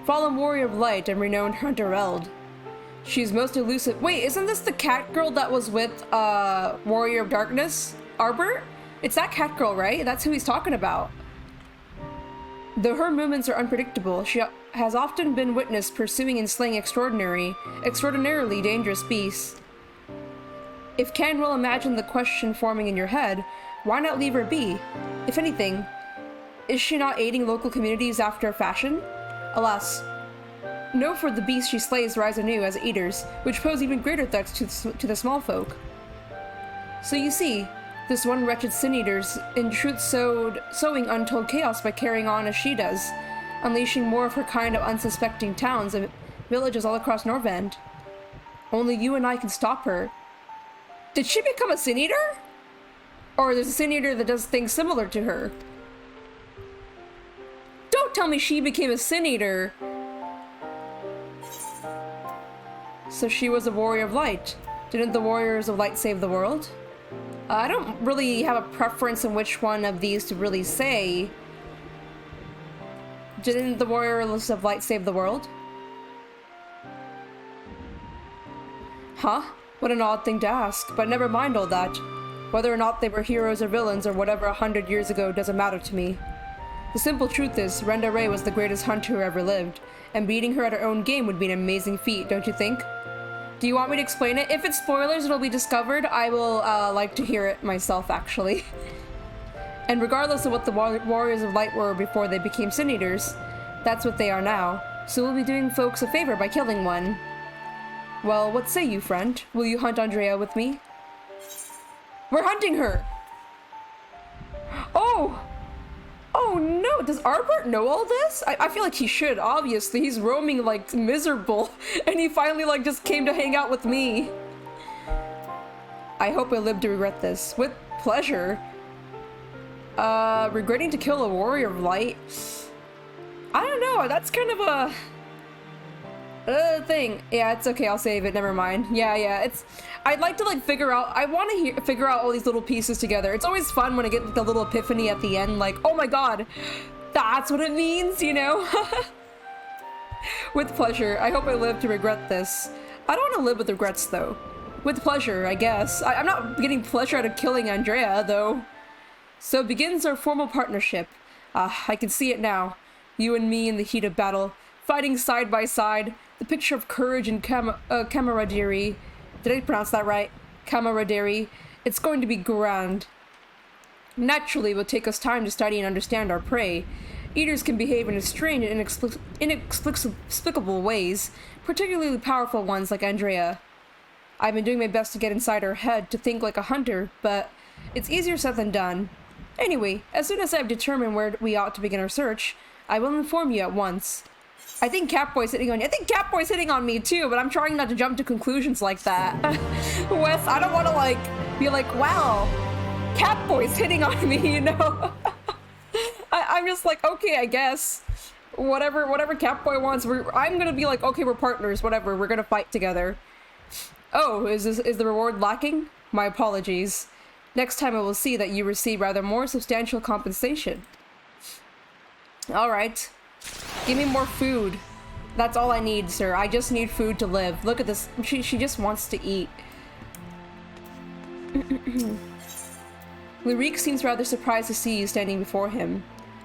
fallen warrior of light and renowned hunter Eld. She's most elusive. Wait, isn't this the cat girl that was with Warrior of Darkness? Arbor? It's that cat girl, right? That's who he's talking about. Though her movements are unpredictable, she has often been witnessed pursuing and slaying extraordinarily dangerous beasts. If Canwell imagined the question forming in your head, why not leave her be? If anything, is she not aiding local communities after a fashion? Alas, no, for the beasts she slays rise anew as eaters, which pose even greater threats to the small folk. So you see, this one wretched sin-eater's in truth sowing untold chaos by carrying on as she does, unleashing more of her kind of unsuspecting towns and villages all across Norvend. Only you and I can stop her. Did she become a sin-eater? Or there's a sin-eater that does things similar to her? Don't tell me she became a sin-eater! So she was a warrior of light. Didn't the warriors of light save the world? I don't really have a preference in which one of these to really say. Didn't the warriors of light save the world? Huh? What an odd thing to ask, but never mind all that. Whether or not they were heroes or villains or whatever 100 years ago doesn't matter to me. The simple truth is, Renda Ray was the greatest hunter who ever lived, and beating her at her own game would be an amazing feat, don't you think? Do you want me to explain it? If it's spoilers, it'll be discovered. I will like to hear it myself, actually. And regardless of what the Warriors of Light were before they became Sin Eaters, that's what they are now. So we'll be doing folks a favor by killing one. Well, what say you, friend? Will you hunt Andrea with me? We're hunting her! Oh! Oh no, does Arbert know all this? I feel like he should, obviously. He's roaming like miserable, and he finally like just came to hang out with me. I hope I live to regret this. With pleasure. Regretting to kill a warrior of light? I don't know, that's kind of a thing. Yeah, it's okay, I'll save it, never mind. Yeah, it's, I'd like to like figure out, I want to figure out all these little pieces together. It's always fun when I get the little epiphany at the end, like, oh my god, that's what it means, you know? With pleasure. I hope I live to regret this. I don't want to live with regrets though. With pleasure, I guess. I'm not getting pleasure out of killing Andrea though. So begins our formal partnership. I can see it now. You and me in the heat of battle, fighting side by side, the picture of courage and camaraderie. Did I pronounce that right? Camaraderie. It's going to be grand. Naturally, it will take us time to study and understand our prey. Eaters can behave in strange and inexplicable ways, particularly powerful ones like Andrea. I've been doing my best to get inside her head to think like a hunter, but it's easier said than done. Anyway, as soon as I've determined where we ought to begin our search, I will inform you at once. I think Catboy's hitting on you. I think Catboy's hitting on me too, but I'm trying not to jump to conclusions like that. Wes, I don't want to like be like, wow, Catboy's hitting on me, you know? I'm just like, okay, I guess. Whatever Catboy wants, I'm gonna be like, okay, we're partners, whatever, we're gonna fight together. Oh, is the reward lacking? My apologies. Next time I will see that you receive rather more substantial compensation. Alright. Give me more food. That's all I need, sir. I just need food to live. Look at this. She just wants to eat. Lyrique seems rather surprised to see you standing before him.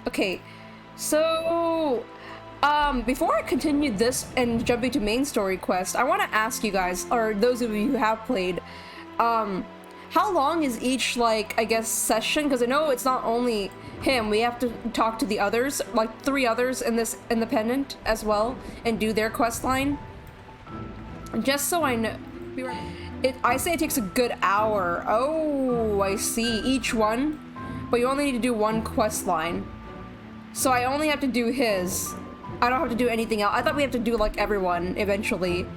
Okay, so... before I continue this and jumping to main story quest, I want to ask you guys, or those of you who have played, how long is each, like, I guess, session? Because I know it's not only him, we have to talk to the others, like 3 others in this independent as well, and do their quest line. Just so I know, I say it takes a good hour. Oh, I see, each one, but you only need to do 1 quest line. So I only have to do his. I don't have to do anything else. I thought we have to do like everyone eventually.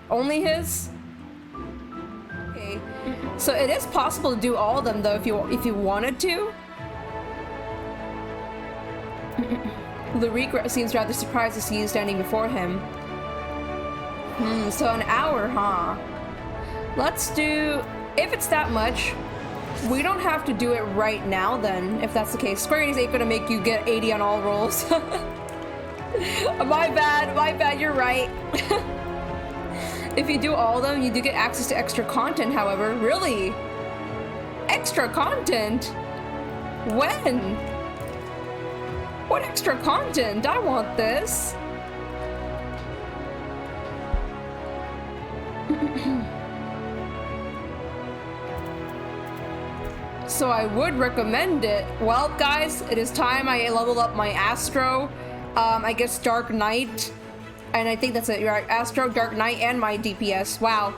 Only his? Okay. So it is possible to do all of them though if you wanted to. Lyrique seems rather surprised to see you standing before him. So an hour, huh? Let's do, if it's that much, we don't have to do it right now then, if that's the case. Square Enix ain't gonna make you get 80 on all rolls. My bad, you're right. If you do all of them, you do get access to extra content, however. Really? Extra content? When? What extra content? I want this. so I would recommend it. Well, guys, it is time I level up my Astro. I guess Dark Knight. And I think that's it. You're right. Astro, Dark Knight, and my DPS. Wow.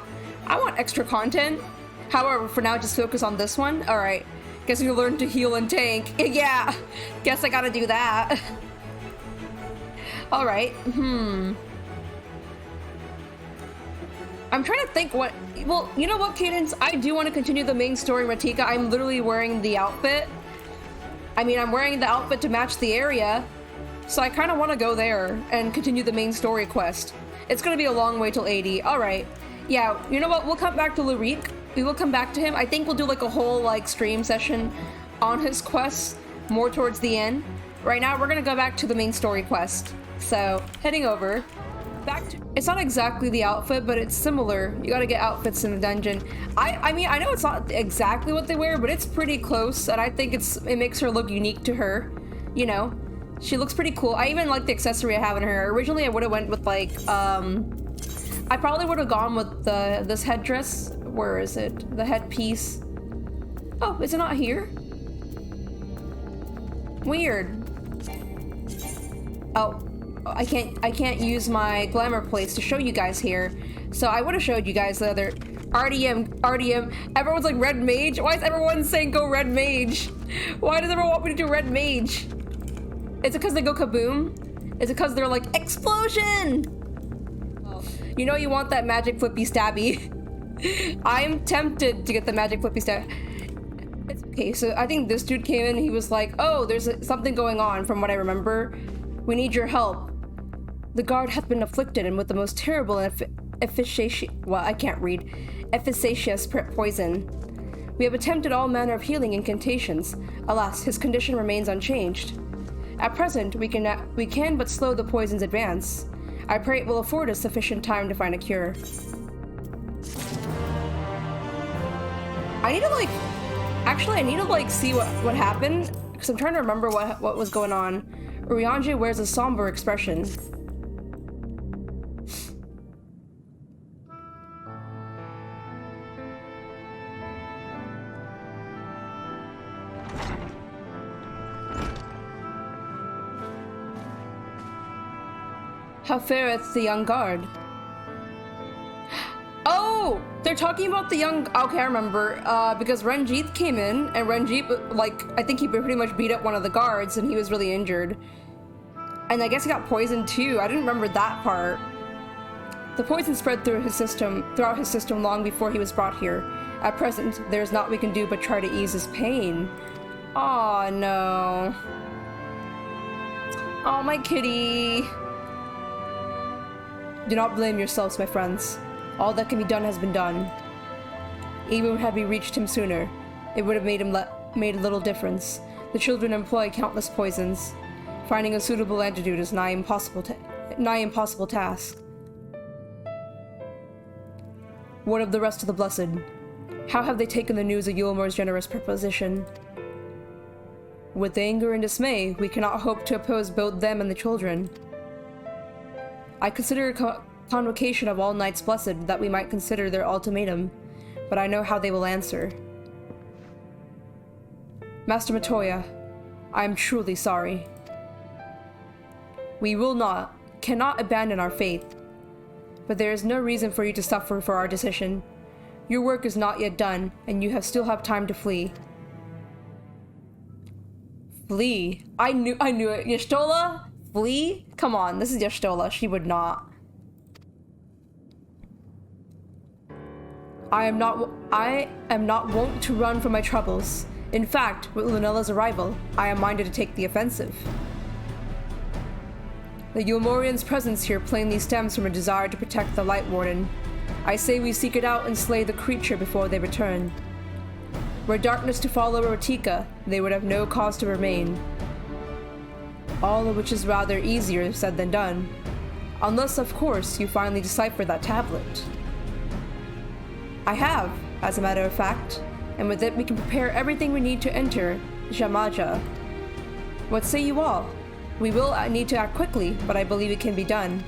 I want extra content. However, for now, just focus on this one. Alright. Guess you learn to heal and tank. Yeah. Guess I gotta do that. Alright. I'm trying to think what... Well, you know what, Cadence? I do want to continue the main story in Ratika. I'm literally wearing the outfit. I mean, I'm wearing the outfit to match the area. So I kind of want to go there and continue the main story quest. It's going to be a long way till 80. Alright. Yeah, you know what? We'll come back to Lurik. We will come back to him. I think we'll do like a whole like stream session on his quests more towards the end. Right now, we're going to go back to the main story quest. So, heading over. Back to, it's not exactly the outfit, but it's similar. You gotta get outfits in the dungeon. I mean, I know it's not exactly what they wear, but it's pretty close, and I think it makes her look unique to her. You know, she looks pretty cool. I even like the accessory I have in her. Originally, I would have went with like, I probably would have gone with this headdress. Where is it? The headpiece. Oh, is it not here? Weird. Oh. I can't use my glamour plates to show you guys here. So I would have showed you guys the other RDM. Everyone's like red mage. Why is everyone saying go red mage? Why does everyone want me to do red mage? Is it because they go kaboom? Is it because they're like explosion? Oh. You know you want that magic flippy stabby. I'm tempted to get the magic flippy stab. Okay, so I think this dude came in. He was like, oh, there's something going on from what I remember. We need your help. The guard hath been afflicted and with the most terrible and efficacious poison. We have attempted all manner of healing incantations. Alas, his condition remains unchanged. At present, we can but slow the poison's advance. I pray it will afford us sufficient time to find a cure. I need to like see what happened, because I'm trying to remember what was going on. Urianger wears a somber expression. How fareth the young guard? Oh! They're talking about the young... Okay, I remember. Because Ranjit came in, and Ranjit, like, I think he pretty much beat up one of the guards, and he was really injured. And I guess he got poisoned too. I didn't remember that part. The poison spread throughout his system long before he was brought here. At present, there is naught we can do but try to ease his pain. Aw, no. Oh, my kitty. Do not blame yourselves, my friends. All that can be done has been done. Even had we reached him sooner, it would have made a little difference. The children employ countless poisons. Finding a suitable antidote is nigh impossible task. What of the rest of the blessed? How have they taken the news of Yulmor's generous proposition? With anger and dismay, we cannot hope to oppose both them and the children. I consider a convocation of all knights blessed that we might consider their ultimatum, but I know how they will answer. Master Matoya, I am truly sorry. We cannot abandon our faith, but there is no reason for you to suffer for our decision. Your work is not yet done, and you still have time to flee. Flee? I knew it. Y'shtola? Flee? Come on, this is Y'shtola. She would not. I am not wont to run from my troubles. In fact, with Lunella's arrival, I am minded to take the offensive. The Yulmorian's presence here plainly stems from a desire to protect the Light Warden. I say we seek it out and slay the creature before they return. Were darkness to follow Ratika, they would have no cause to remain. All of which is rather easier said than done. Unless, of course, you finally decipher that tablet. I have, as a matter of fact, and with it we can prepare everything we need to enter Jamaja. What say you all? We will need to act quickly, but I believe it can be done.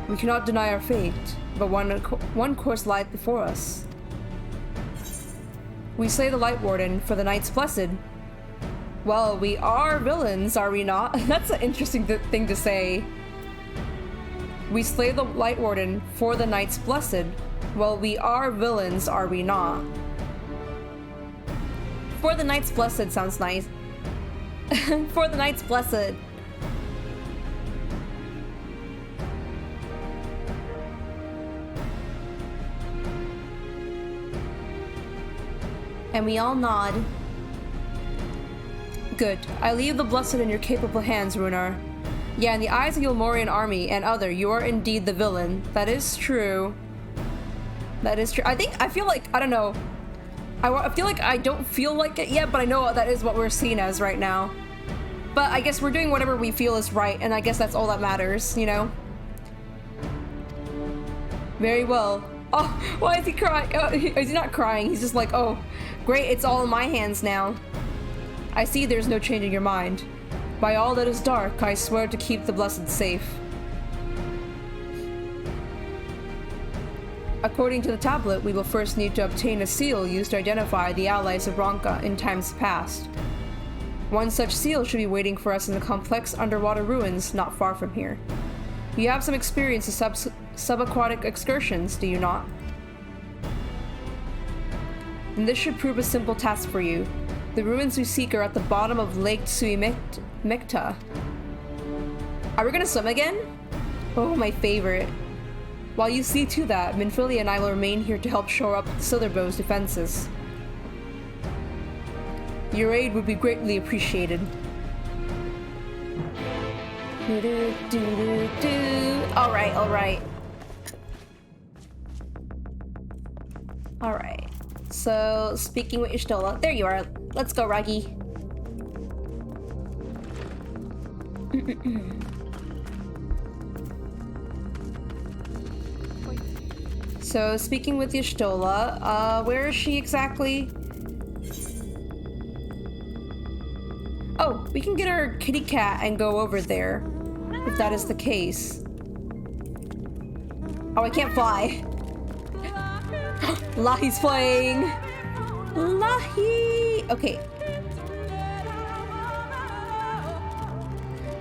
We cannot deny our fate, but one course lies before us. We slay the Light Warden for the Knights Blessed. Well, we are villains, are we not? That's an interesting thing to say. We slay the Light Warden for the Knights Blessed. Well, we are villains, are we not? For the Knights Blessed sounds nice. For the Knights Blessed. And we all nod. Good. I leave the Blessed in your capable hands, Runar. Yeah, in the eyes of the Elmorian army and other, you are indeed the villain. That is true. That is true. I feel like, I don't know. I feel like I don't feel like it yet, but I know that is what we're seen as right now. But I guess we're doing whatever we feel is right, and I guess that's all that matters, you know? Very well. Oh, why is he crying? Oh, he's not crying, he's just like, oh, great, it's all in my hands now. I see there's no changing your mind. By all that is dark, I swear to keep the Blessed safe. According to the tablet, we will first need to obtain a seal used to identify the allies of Ronka in times past. One such seal should be waiting for us in the complex underwater ruins not far from here. You have some experience in subaquatic excursions, do you not? And this should prove a simple task for you. The ruins we seek are at the bottom of Lake Tsuimekta. Are we gonna swim again? Oh, my favorite. While you see to that, Minfilia and I will remain here to help shore up Silderbow's defenses. Your aid would be greatly appreciated. Alright, alright. Alright. So, speaking with Y'shtola. There you are. Let's go, Raggy. So, speaking with Y'shtola, where is she exactly? Oh, we can get our kitty cat and go over there, if that is the case. Oh, I can't fly. Lahi's flying. Lahi! Okay.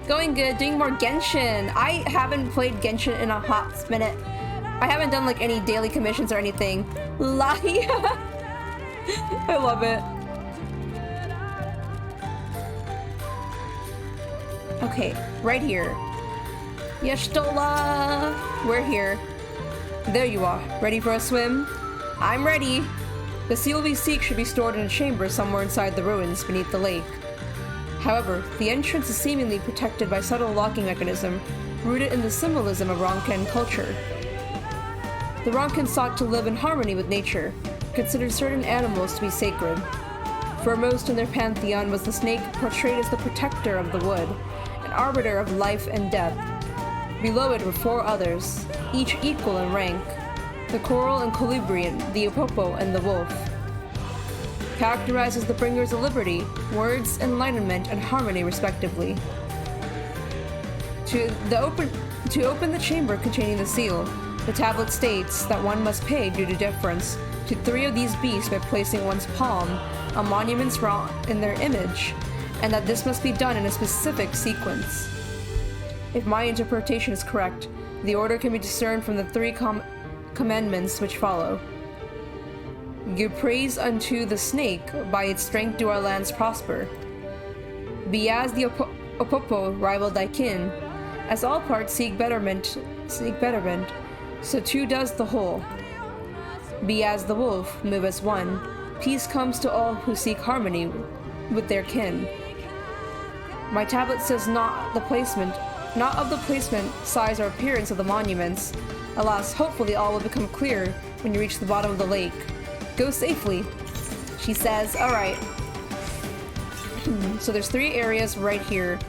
Going good, doing more Genshin. I haven't played Genshin in a hot minute. I haven't done like any daily commissions or anything. Lahi! I love it. Okay, right here. Y'shtola! We're here. There you are. Ready for a swim? I'm ready. The seal we seek should be stored in a chamber somewhere inside the ruins beneath the lake. However, the entrance is seemingly protected by a subtle locking mechanism rooted in the symbolism of Ronkan culture. The Ronkan sought to live in harmony with nature, considered certain animals to be sacred. Foremost in their pantheon was the snake, portrayed as the protector of the wood, an arbiter of life and death. Below it were 4 others, each equal in rank: the coral and colubrian, the opopo, and the wolf. Characterized as the bringers of liberty, words, enlightenment, and harmony respectively. To open the chamber containing the seal, the tablet states that one must pay due to deference to 3 of these beasts by placing one's palm on monuments wrought in their image, and that this must be done in a specific sequence. If my interpretation is correct, the order can be discerned from the 3 commandments which follow. Give praise unto the snake, by its strength do our lands prosper. Be as the opopo rival thy kin, as all parts seek betterment, so too does the whole. Be as the wolf, move as one. Peace comes to all who seek harmony with their kin. My tablet says not of the placement, size, or appearance of the monuments. Alas, hopefully all will become clear when you reach the bottom of the lake. Go safely, she says. Alright. So there's 3 areas right here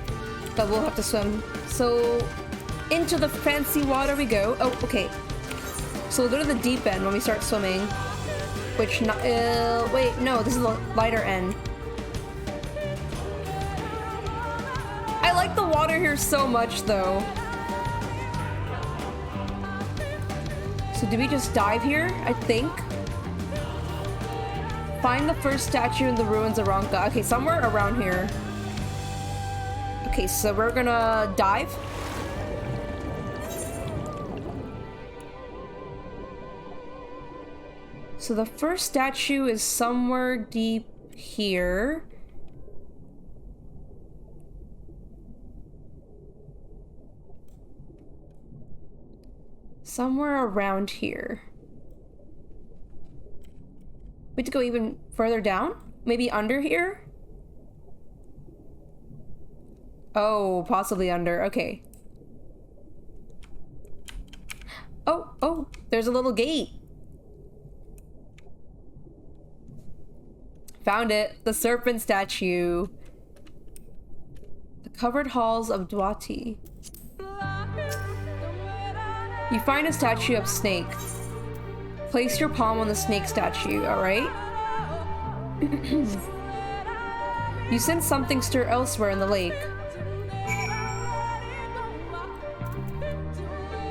that we'll have to swim. So, into the fancy water we go. Oh, okay. So we'll go to the deep end when we start swimming. Which, wait, no, this is the lighter end. I like the water here so much, though. So do we just dive here? I think. Find the first statue in the ruins of Ranka. Okay, somewhere around here. Okay, so we're gonna dive. So the first statue is somewhere deep here. Somewhere around here. We have to go even further down? Maybe under here? Oh, possibly under. Okay. Oh, there's a little gate. Found it. The serpent statue. The covered halls of Dwati. You find a statue of snake. Place your palm on the snake statue, alright? You sense something stir elsewhere in the lake.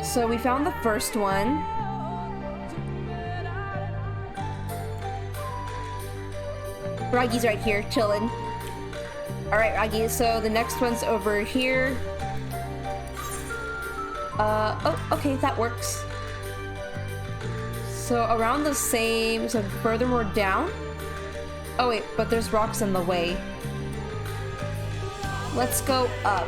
So we found the first one. Ragi's right here, chillin'. Alright, Ragi, so the next one's over here. Oh, okay, that works. So around the same, so furthermore down? Oh wait, but there's rocks in the way. Let's go up.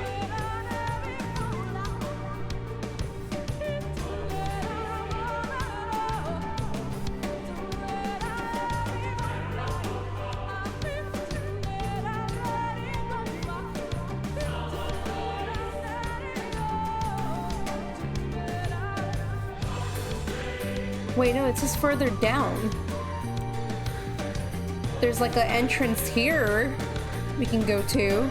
Wait, no, it says further down. There's like an entrance here we can go to.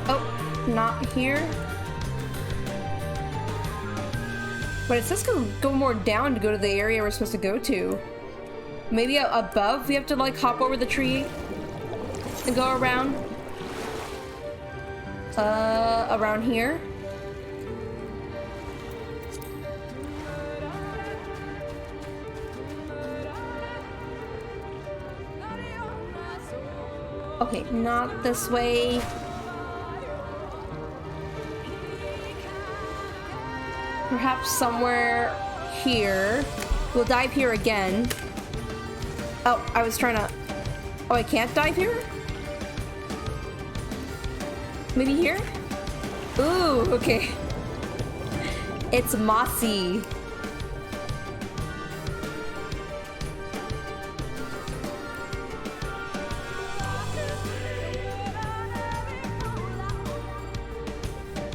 Oh, not here. But it says go more down to go to the area we're supposed to go to. Maybe above we have to like hop over the tree and go around. Around here. Okay, not this way. Perhaps somewhere here. We'll dive here again. Oh, I was trying to... Oh, I can't dive here? Maybe here? Ooh, okay. It's mossy.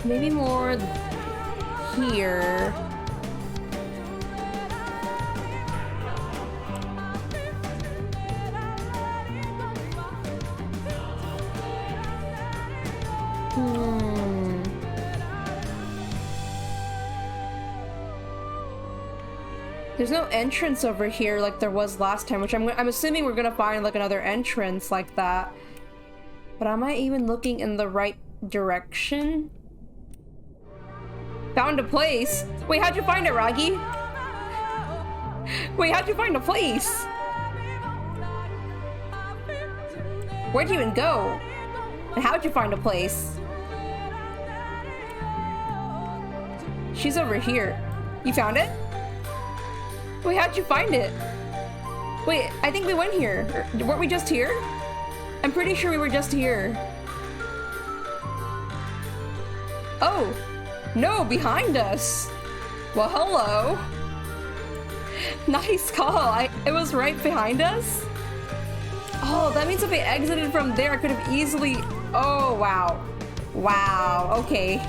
Maybe more here. There's no entrance over here like there was last time, which I'm assuming we're gonna find like another entrance like that. But am I even looking in the right direction? Found a place. Wait, how'd you find it, Ragi? Wait, how'd you find a place? Where'd you even go? And how'd you find a place? She's over here. You found it? Wait, how'd you find it? Wait, I think we went here. Weren't we just here? I'm pretty sure we were just here. Oh, no, behind us. Well, hello. Nice call. It was right behind us? Oh, that means if I exited from there, I could have easily... Oh, wow. Wow, okay.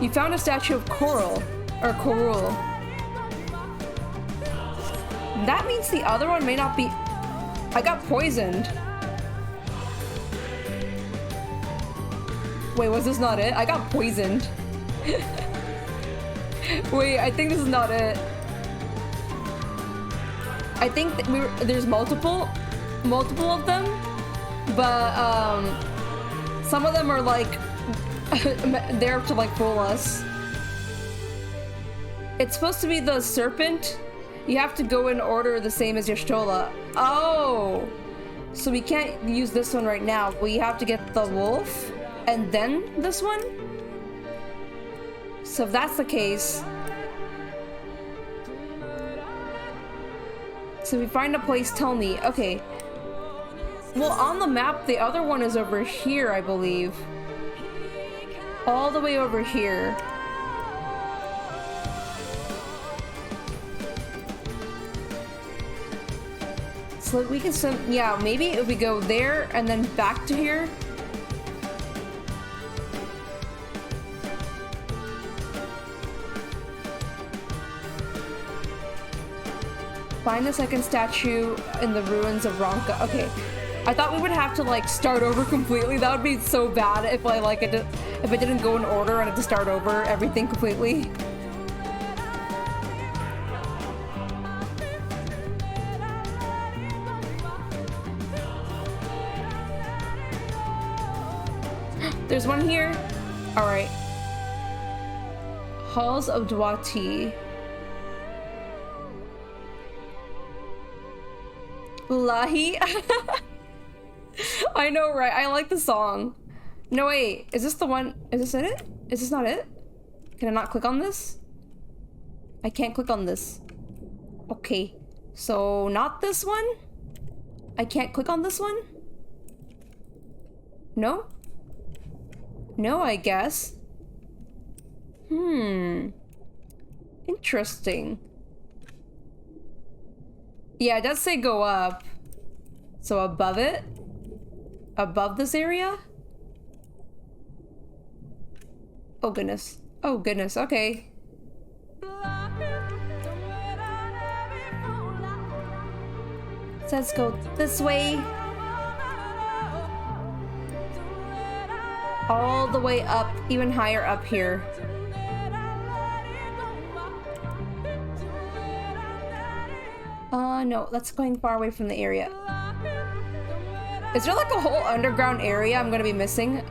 You found a statue of Coral, or Corul. That means the other one may not be... I got poisoned. Wait, was this not it? I got poisoned. Wait, I think this is not it. I think that there's multiple of them, but Some of them are like there to like fool us. It's supposed to be the serpent. You have to go in order the same as your Shtola. Oh! So we can't use this one right now. We have to get the wolf and then this one? So if that's the case... So we find a place, tell me. Okay. Well, on the map, the other one is over here, I believe. All the way over here. So we can swim, yeah, maybe if we go there and then back to here. Find the second statue in the ruins of Ronka. Okay, I thought we would have to like start over completely. That would be so bad if I like if it didn't go in order and I had to start over everything completely. There's one here. All right. Halls of Dwati. Lahi. I know, right? I like the song. No, wait. Is this the one? Is this it? Is this not it? Can I not click on this? I can't click on this. Okay. So, not this one? I can't click on this one? No? No, I guess. Interesting. Yeah, it does say go up. So above it? Above this area? Oh goodness. Oh goodness, okay. So let's go this way. All the way up, even higher up here. No, that's going far away from the area. Is there like a whole underground area I'm gonna be missing?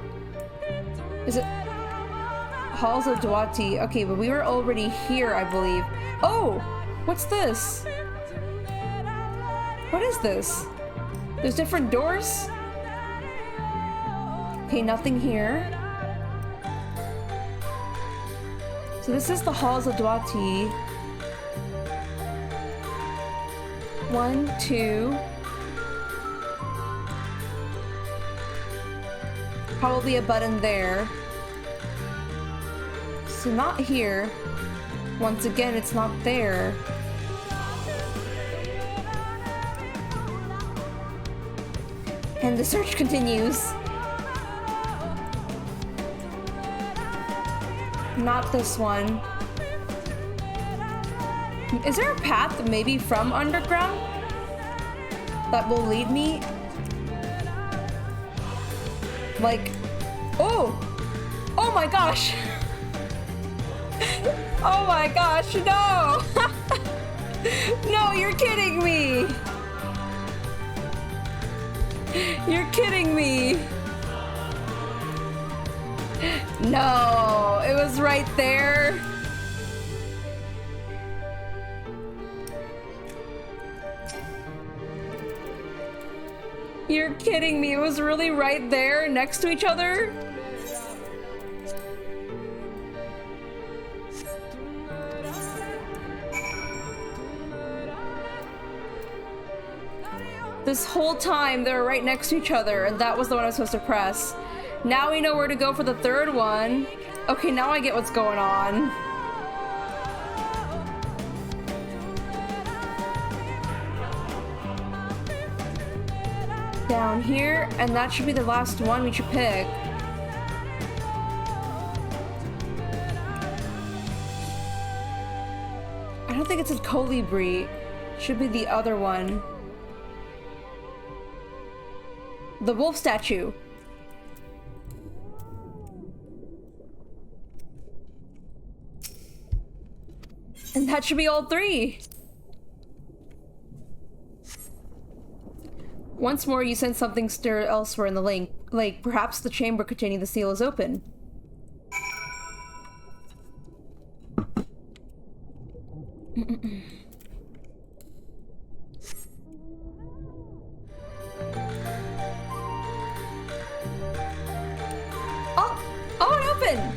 Is it Halls of Dwati? Okay, but we were already here, I believe. Oh, what's this? What is this? There's different doors? Okay, nothing here. So this is the Halls of Dwati. 1, 2. Probably a button there. So not here. Once again, it's not there. And the search continues. Not this one. Is there a path maybe from underground that will lead me? Like, oh! Oh my gosh! Oh my gosh, no! No, you're kidding me! You're kidding me! No, it was right there. You're kidding me, it was really right there next to each other? This whole time they were right next to each other and that was the one I was supposed to press. Now we know where to go for the third one. Okay, now I get what's going on. Down here, and that should be the last one we should pick. I don't think it's a colibri. Should be the other one. The wolf statue. And that should be all three. Once more, you sense something stir elsewhere in the lake. Perhaps the chamber containing the seal is open. Oh, it opened!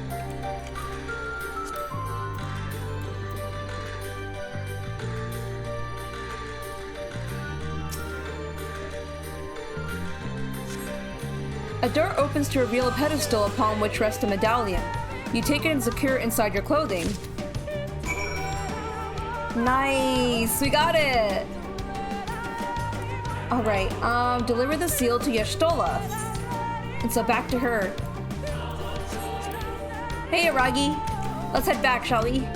A door opens to reveal a pedestal upon which rests a medallion. You take it and secure it inside your clothing. Nice! We got it! Alright, deliver the seal to Y'shtola. And so back to her. Hey, Aragi. Let's head back, shall we?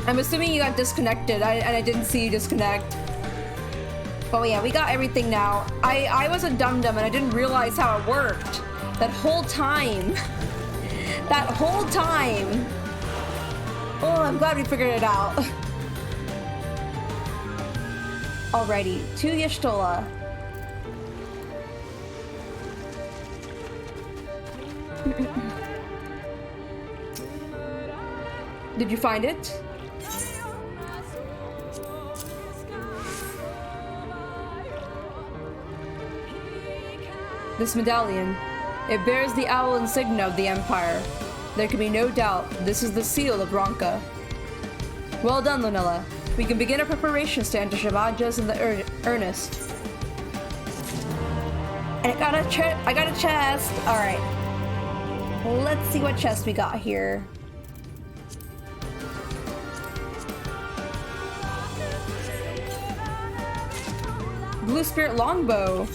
I'm assuming you got disconnected, and I didn't see you disconnect. But yeah, we got everything now. I was a dum-dum and I didn't realize how it worked. That whole time. That whole time. Oh, I'm glad we figured it out. Alrighty, to Y'shtola. Did you find it? This medallion. It bears the owl insignia of the Empire. There can be no doubt this is the seal of Ronka. Well done, Lunella. We can begin our preparations to enter Shamajas in the earnest. And I got a chest. All right. Let's see what chest we got here. Blue Spirit Longbow.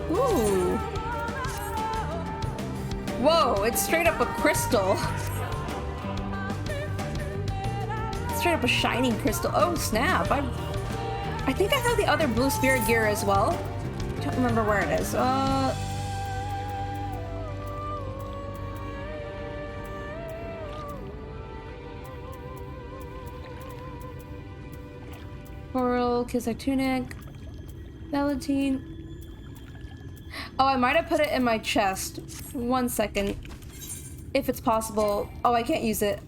Ooh. Whoa, it's straight up a crystal. Straight up a shining crystal. Oh, snap. I think I have the other Blue Spirit gear as well. Don't remember where it is. Coral, Kisek Tunic, Valentine. Oh, I might have put it in my chest. 1 second. If it's possible. Oh, I can't use it.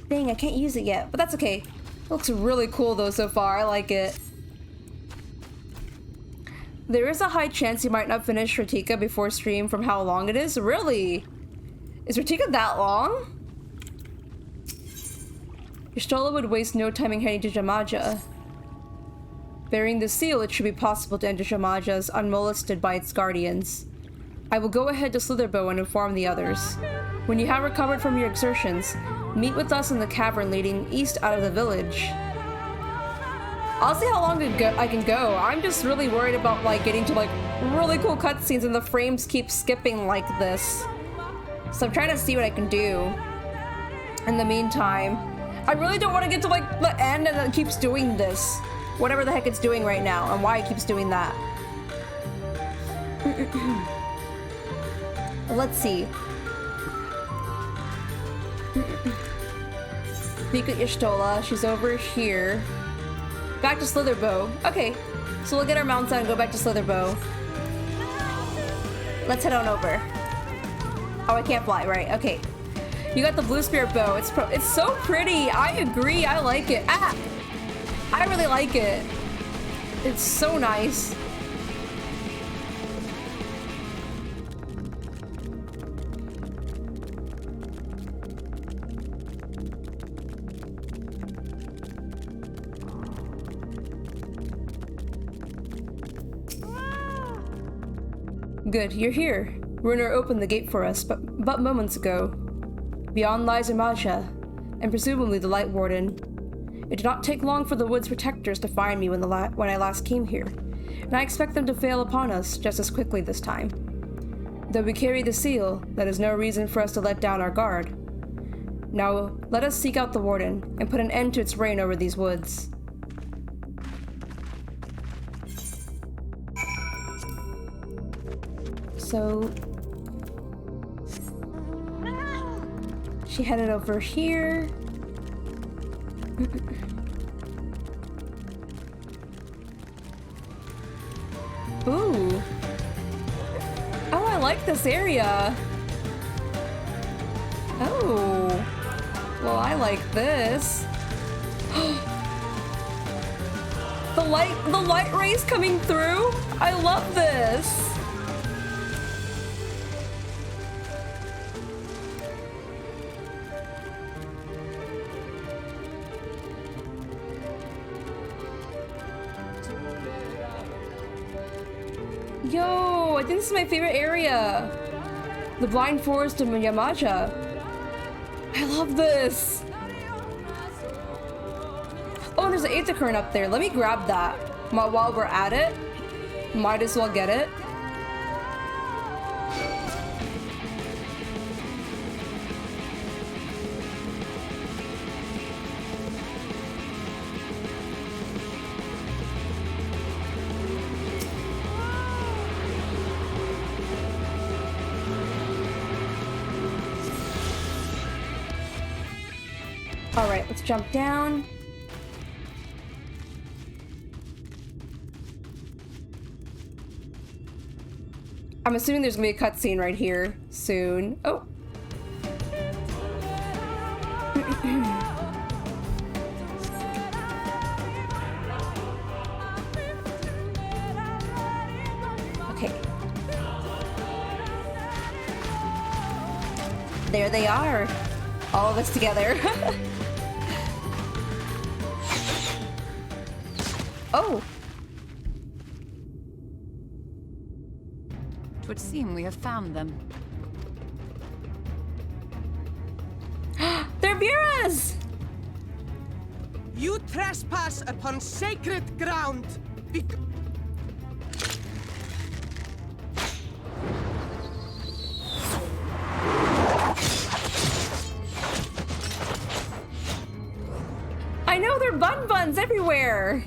Dang, I can't use it yet, but that's okay. It looks really cool though so far. I like it. There is a high chance you might not finish Ratika before stream from how long it is. Really? Is Ratika that long? Y'shtola would waste no time in heading to Jamaja. Bearing the seal, it should be possible to enter Shamajas unmolested by its guardians. I will go ahead to Slitherbow and inform the others. When you have recovered from your exertions, meet with us in the cavern leading east out of the village. I'll see how long I can go. I'm just really worried about like getting to like really cool cutscenes and the frames keep skipping like this. So I'm trying to see what I can do. In the meantime, I really don't want to get to like the end and it keeps doing this. Whatever the heck it's doing right now and why it keeps doing that. Let's see. Speak at Y'shtola. She's over here. Back to Slitherbow. Okay, so we'll get our mounts on and go back to Slitherbow. Let's head on over. Oh, I can't fly, right? Okay. You got the Blue Spirit bow. It's so pretty. I agree. I like it. Ah! I really like it. It's so nice. Good, you're here. Runer opened the gate for us, but moments ago. Beyond lies Imaja, and presumably the Light Warden. It did not take long for the Wood's protectors to find me when I last came here, and I expect them to fail upon us just as quickly this time. Though we carry the seal, that is no reason for us to let down our guard. Now, let us seek out the Warden, and put an end to its reign over these woods. So... she headed over here. like this area. Oh. Well, I like this. The light rays coming through. I love this. Yo, I think this is my favorite area. The Blind Forest of Yamaja. I love this. Oh, there's an Aether Current up there. Let me grab that while we're at it. Might as well get it. All right, let's jump down. I'm assuming there's gonna be a cutscene right here soon. Oh. Okay. There they are. All of us together. Oh. It would seem we have found them. They're Vera's! You trespass upon sacred ground. I know, there are buns everywhere.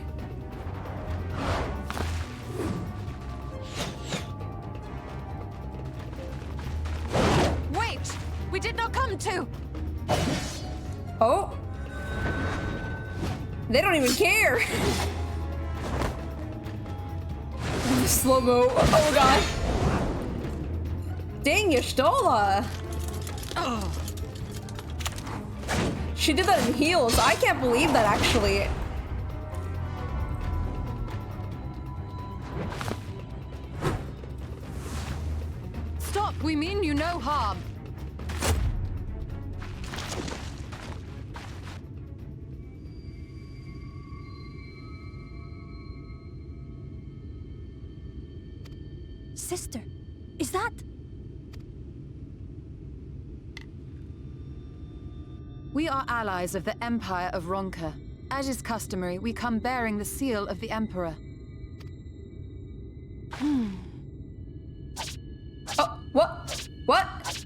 We did not come to! Oh. They don't even care. Slow-mo. Oh god. Dang, you stole her. Oh. She did that in heels. I can't believe that, actually. Stop! We mean you no harm. Sister, is that? We are allies of the Empire of Ronka. As is customary, we come bearing the seal of the Emperor. Oh, what? What?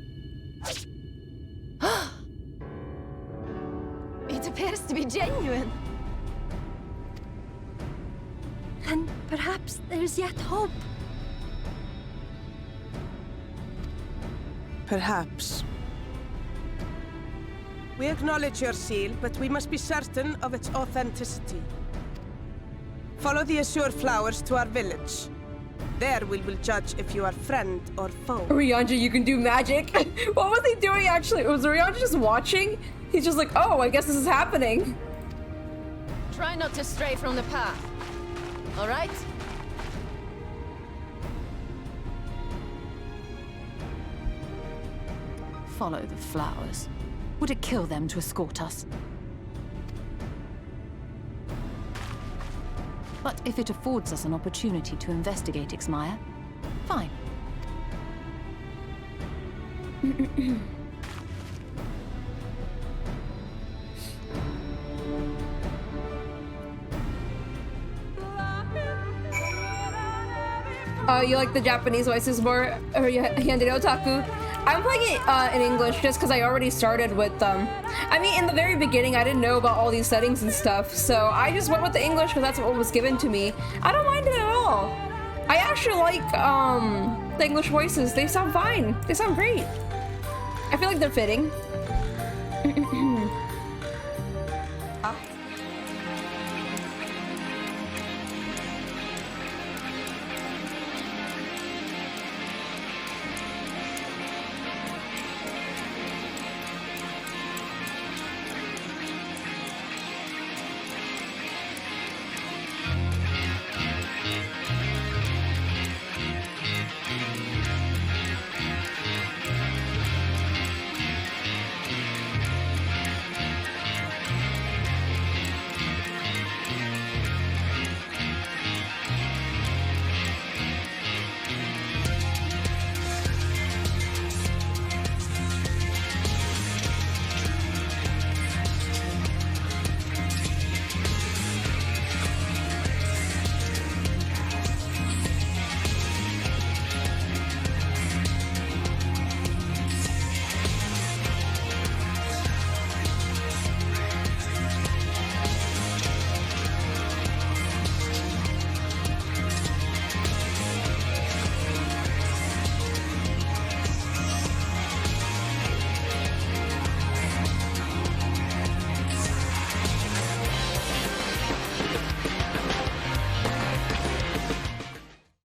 It appears to be genuine. Then perhaps there's yet hope. Perhaps. We acknowledge your seal, but we must be certain of its authenticity. Follow the azure flowers to our village. There we will judge if you are friend or foe. Ryanja, you can do magic. What was he doing actually? Was Ryanja just watching? He's just like, oh, I guess this is happening. Try not to stray from the path. All right? Follow the flowers. Would it kill them to escort us? But if it affords us an opportunity to investigate Ixmaya, fine. Oh, you like the Japanese voices more? Or Yandere Otaku? I'm playing it in English just because I already started with them. I mean, in the very beginning, I didn't know about all these settings and stuff, so I just went with the English because that's what was given to me. I don't mind it at all. I actually like the English voices. They sound fine. They sound great. I feel like they're fitting.